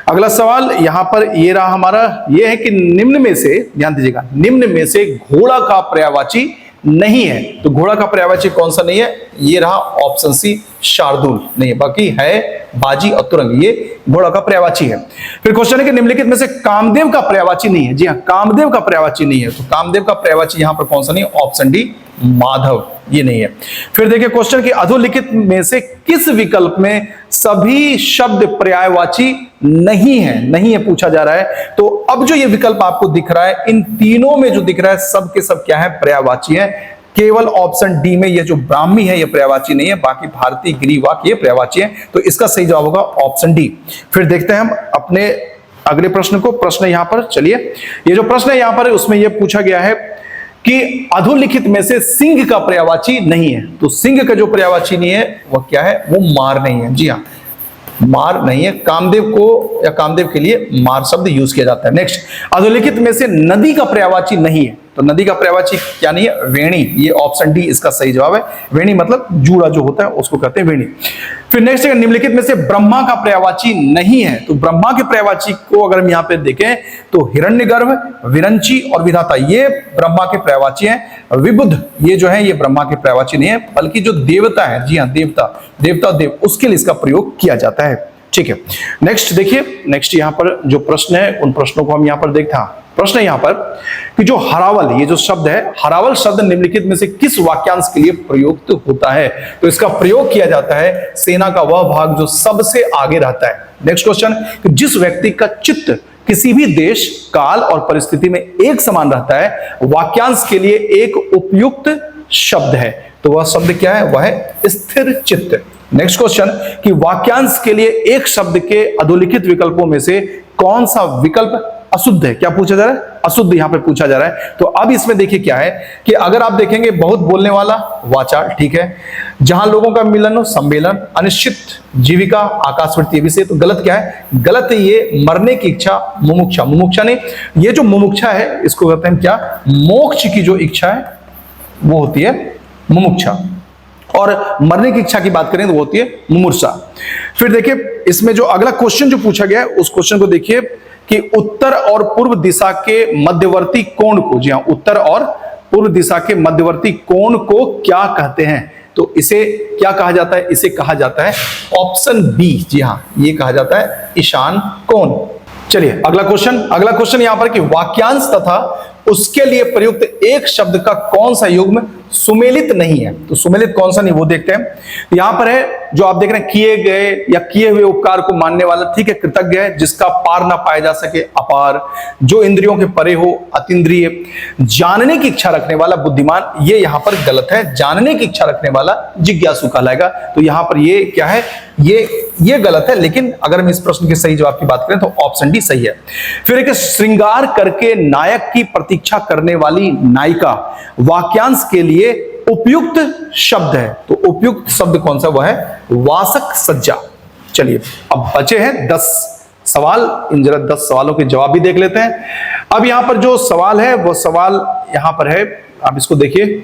अगला सवाल यहां पर ये रहा हमारा, ये है कि निम्न में से, ध्यान दीजिएगा, निम्न में से घोड़ा का पर्यायवाची नहीं है, तो घोड़ा का पर्यायवाची कौन सा नहीं है, ये रहा ऑप्शन सी, शार्दूल नहीं है, बाकी है बाजी और तुरंग, ये घोड़ा का पर्यायवाची है। फिर क्वेश्चन है कि निम्नलिखित में से कामदेव का पर्यायवाची नहीं है। जी हाँ, कामदेव का पर्यायवाची नहीं है, तो कामदेव का पर्यायवाची यहां पर कौन सा नहीं, ऑप्शन डी, माधव, ये नहीं है। फिर देखिए क्वेश्चन कि अधोलिखित में से किस विकल्प में सभी शब्द पर्यायवाची नहीं है, नहीं है पूछा जा रहा है। तो अब जो ये विकल्प आपको दिख रहा है, इन तीनों में जो दिख रहा है सब के सब क्या है, पर्यायवाची है। केवल ऑप्शन डी में ये जो ब्राह्मी है ये पर्यायवाची नहीं है, बाकी भारतीय, गिरिवाक ये पर्यायवाची है, तो इसका सही जवाब होगा ऑप्शन डी। फिर देखते हैं हम अपने अगले प्रश्न को। प्रश्न यहां पर, चलिए ये जो प्रश्न है यहां पर उसमें यह पूछा गया है कि अधोलिखित में से सिंह का पर्यायवाची नहीं है, तो सिंह का जो पर्यायवाची नहीं है वह क्या है, वो मार नहीं है। जी हाँ, मार नहीं है। कामदेव को या कामदेव के लिए मार शब्द यूज किया जाता है। नेक्स्ट, अधोलिखित में से नदी का पर्यायवाची नहीं है, तो नदी का पर्यायवाची क्या नहीं है, वेणी, ये ऑप्शन डी इसका सही जवाब है। वेणी मतलब जूड़ा जो होता है उसको कहते हैं वेणी। फिर नेक्स्ट, निम्नलिखित में से ब्रह्मा का पर्यायवाची नहीं है, तो ब्रह्मा के पर्यायवाची को अगर हम यहां पे देखें तो हिरण्यगर्भ, विरंची और विधाता ये ब्रह्मा के पर्यायवाची हैं। विबुध ये जो है ये ब्रह्मा के पर्यायवाची नहीं है, बल्कि जो देवता है, जी हाँ देवता, देवता देव, उसके लिए इसका प्रयोग किया जाता है। ठीक है, नेक्स्ट देखिए, नेक्स्ट यहाँ पर जो प्रश्न है उन प्रश्नों को हम यहाँ पर देखते हैं। प्रश्न है यहाँ पर कि जो हरावल, ये जो शब्द है हरावल शब्द निम्नलिखित में से किस वाक्यांश के लिए प्रयुक्त होता है? तो इसका प्रयोग किया जाता है सेना का वह भाग जो सबसे आगे रहता है। नेक्स्ट क्वेश्चन, जिस व्यक्ति का चित्त किसी भी देश, काल और परिस्थिति में एक समान रहता है, वाक्यांश के लिए एक उपयुक्त शब्द है। तो वह शब्द क्या है? वह है स्थिर चित्त। नेक्स्ट क्वेश्चन कि वाक्यांश के लिए एक शब्द के अधोलिखित विकल्पों में से कौन सा विकल्प अशुद्ध है? क्या पूछा जा रहा है? अशुद्ध यहां पे पूछा जा रहा है। तो अब इसमें देखिए क्या है कि अगर आप देखेंगे बहुत बोलने वाला, वाचाल, ठीक है, जहां लोगों का मिलन हो, सम्मेलन, अनिश्चित, जीविका, आकाशवृत्तीय विषय, तो गलत क्या है? गलत है ये मरने की इच्छा, मुमुक्षा। मुमुक्षा नहीं, ये जो मुमुक्षा है इसको कहते हैं क्या? मोक्ष की जो इच्छा है वो होती है मुमुक्षा, और मरने की इच्छा की बात करें तो वो होती है मुमूर्षा। फिर देखिए इसमें जो अगला क्वेश्चन जो पूछा गया है उस क्वेश्चन को देखिए कि उत्तर और पूर्व दिशा के मध्यवर्ती कोण को, जी हां, उत्तर और पूर्व दिशा के मध्यवर्ती कोण को क्या कहते हैं? तो इसे क्या कहा जाता है? इसे कहा जाता है ऑप्शन बी, जी हां, ये कहा जाता है ईशान कोण। चलिए अगला क्वेश्चन यहां पर कि वाक्यांश तथा उसके लिए प्रयुक्त एक शब्द का कौन सा युग्म सुमेलित नहीं है? तो सुमेलित कौन सा नहीं वो देखते हैं। यहां पर है जो आप देख रहे हैं, किए गए या किए हुए उपकार को मानने वाला, ठीक है, कृतज्ञ है, जिसका पार ना पाया जा सके, अपार, जो इंद्रियों के परे हो, अतीन्द्रिय, जानने की इच्छा रखने वाला, बुद्धिमान, ये यहां पर गलत है। जानने की इच्छा रखने वाला जिज्ञासु कहलाएगा। तो यहां पर ये क्या है? ये गलत है। लेकिन अगर हम इस प्रश्न के सही जवाब की बात करें तो ऑप्शन डी सही है। फिर एक श्रृंगार करके नायक की प्रतीक्षा करने वाली नायिका वाक्यांश के लिए उपयुक्त शब्द है। तो उपयुक्त शब्द कौन सा? वह है वासक सज्जा। चलिए अब बचे हैं 10 सवाल, इन जरा 10 सवालों के जवाब भी देख लेते हैं। अब यहां पर जो सवाल है वो सवाल यहां पर है, आप इसको देखिए।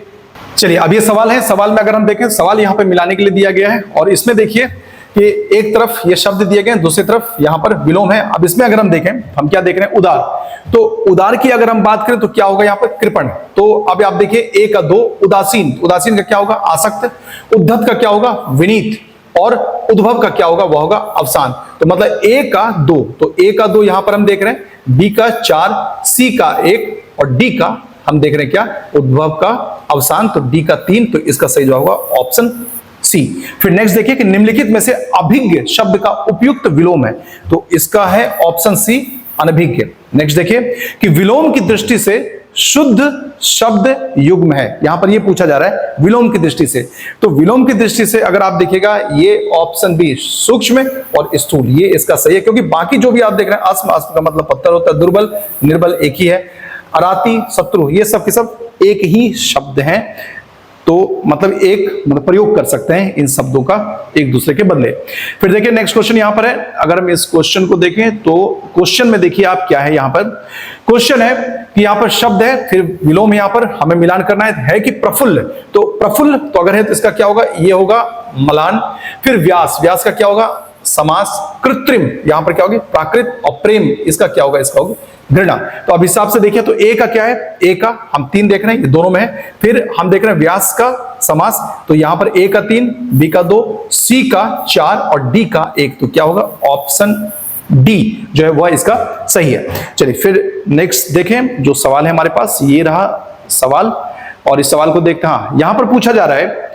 चलिए अब ये सवाल है, सवाल में अगर हम देखें, सवाल यहां पर मिलाने के लिए दिया गया है और इसमें देखिए कि एक तरफ ये शब्द दिए गए हैं, दूसरी तरफ यहां पर विलोम है। अब इसमें अगर हम देखें, हम क्या देख रहे हैं? उदार। तो उदार की अगर हम बात करें तो क्या होगा? यहां पर कृपण। तो अब आप देखिए 1 का 2, उदासीन, उदासीन का क्या होगा? आसक्त। उद्धत का क्या होगा? विनीत। और उद्भव का क्या होगा? वह होगा अवसान। तो मतलब A का 2, तो A का 2 यहां पर हम देख रहे हैं, B का 4, C का 1 और D का हम देख रहे हैं क्या? उद्भव का अवसान, तो D का 3। तो इसका सही जवाब होगा ऑप्शन सी। फिर नेक्स्ट देखिए कि निम्नलिखित में से अभिज्ञ शब्द का उपयुक्त विलोम है। तो इसका है ऑप्शन सी, अनभिज्ञ। नेक्स्ट देखिए कि विलोम की दृष्टि से शुद्ध शब्द युग्म है। यहां पर यह पूछा जा रहा है विलोम की दृष्टि से। तो विलोम की दृष्टि से अगर आप देखिएगा, ये ऑप्शन बी सूक्ष्म और स्थूल, ये इसका सही है, क्योंकि बाकी जो भी आप देख रहे हैं, अस्म, अस्म का मतलब पत्थर होता है, दुर्बल, निर्बल एक ही है, अराती, शत्रु, ये सब के सब एक ही शब्द हैं। तो मतलब प्रयोग कर सकते हैं इन शब्दों का एक दूसरे के बदले। फिर देखिए नेक्स्ट क्वेश्चन यहां पर है। अगर हम इस क्वेश्चन को देखें तो क्वेश्चन में देखिए आप क्या है, यहां पर क्वेश्चन है कि यहां पर शब्द है, फिर विलोम यहां पर हमें मिलान करना है कि प्रफुल्ल। तो प्रफुल्ल तो अगर है तो इसका क्या होगा? ये होगा मलान। फिर व्यास, व्यास का क्या होगा? समास। कृत्रिम, यहां पर क्या होगी? प्राकृत। और प्रेम, इसका क्या होगा? इसका होगा घृणा। तो अब हिसाब से देखिए तो ए का क्या है? ए का हम 3 देख रहे हैं, ये दोनों में है। फिर हम देख रहे हैं व्यास का समास, तो यहां पर ए का 3, बी का 2, सी का 4 और डी का 1। तो क्या होगा? ऑप्शन डी जो है वह इसका सही है। चलिए फिर नेक्स्ट देखें, जो सवाल है हमारे पास ये रहा सवाल, और इस सवाल को देखते हैं। यहां पर पूछा जा रहा है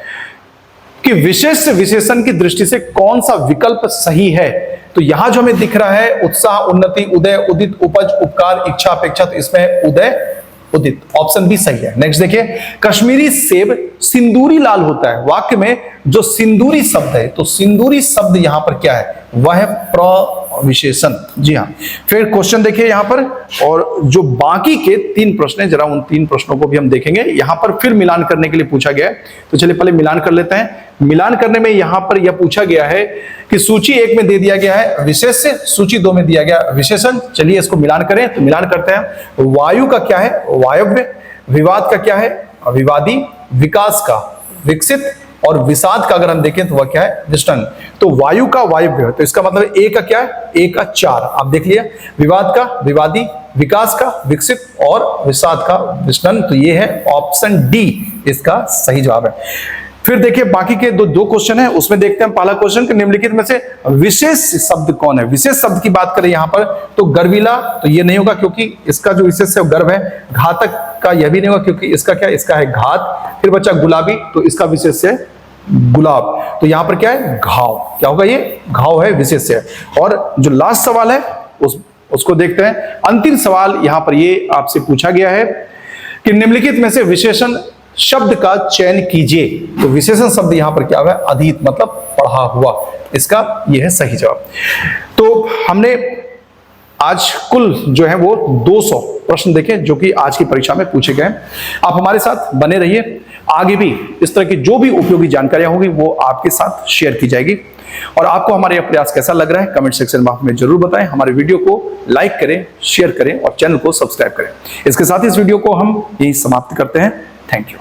कि विशेष विशेषण की दृष्टि से कौन सा विकल्प सही है? तो यहां जो हमें दिख रहा है उत्साह, उन्नति, उदय, उदित, उपज, उपकार, इच्छा, अपेक्षा, तो इसमें है उदय, उदित। ऑप्शन बी सही है। नेक्स्ट देखिए, कश्मीरी सेब सिंदूरी लाल होता है। वाक्य में जो सिंदूरी शब्द है, तो सिंदूरी शब्द यहां पर क्या है? वह है प्रविशेषण। जी हाँ। फिर क्वेश्चन देखिए यहां पर, और जो बाकी के 3 प्रश्न है, जरा उन 3 प्रश्नों को भी हम देखेंगे। यहां पर फिर मिलान करने के लिए पूछा गया है, तो चलिए पहले मिलान कर लेते हैं। मिलान करने में यहां पर यह पूछा गया है कि सूची 1 में दे दिया गया है विशेष्य, सूची 2 में दिया गया विशेषण। चलिए इसको मिलान करें, तो मिलान करते हैं। वायु का क्या है? वायव्य। विवाद का क्या है? विवादी। विकास का विकसित। और विषाद का अगर हम देखें तो वह क्या है? विष्टन। तो वायु का वायव्य, तो इसका मतलब ए का क्या है? ए का 4 आप देख लिया। विवाद का विवादी, विकास का विकसित और विषाद का विष्टन। तो ये है ऑप्शन डी इसका सही जवाब है। फिर देखिए बाकी के दो क्वेश्चन है, उसमें देखते हैं पहला क्वेश्चन कि निम्नलिखित में से विशेष शब्द कौन है। विशेष शब्द की बात करें यहां पर तो गर्विला, तो ये नहीं होगा क्योंकि इसका जो विशेष है वो गर्व है। घातक का यह भी नहीं होगा क्योंकि इसका क्या, इसका है घात। फिर बच्चा गुलाबी, तो इसका विशेष है गुलाब, तो यहां पर क्या है, घाव। क्या होगा, ये घाव है, विशेष है। और जो लास्ट सवाल है उसको देखते हैं। अंतिम सवाल यहां पर ये आपसे पूछा गया है कि निम्नलिखित में से विशेषण शब्द का चयन कीजिए। तो विशेषण शब्द यहां पर क्या है, अधीत, मतलब पढ़ा हुआ। इसका यह है सही जवाब। तो हमने आज कुल जो है वो 200 प्रश्न देखे जो कि आज की परीक्षा में पूछे गए। आप हमारे साथ बने रहिए, आगे भी इस तरह की जो भी उपयोगी जानकारियां होगी वो आपके साथ शेयर की जाएगी। और आपको हमारा यह प्रयास कैसा लग रहा है कमेंट सेक्शन में हमें जरूर बताएं। हमारे वीडियो को लाइक करें, शेयर करें और चैनल को सब्सक्राइब करें। इसके साथ इस वीडियो को हम यही समाप्त करते हैं। Thank you.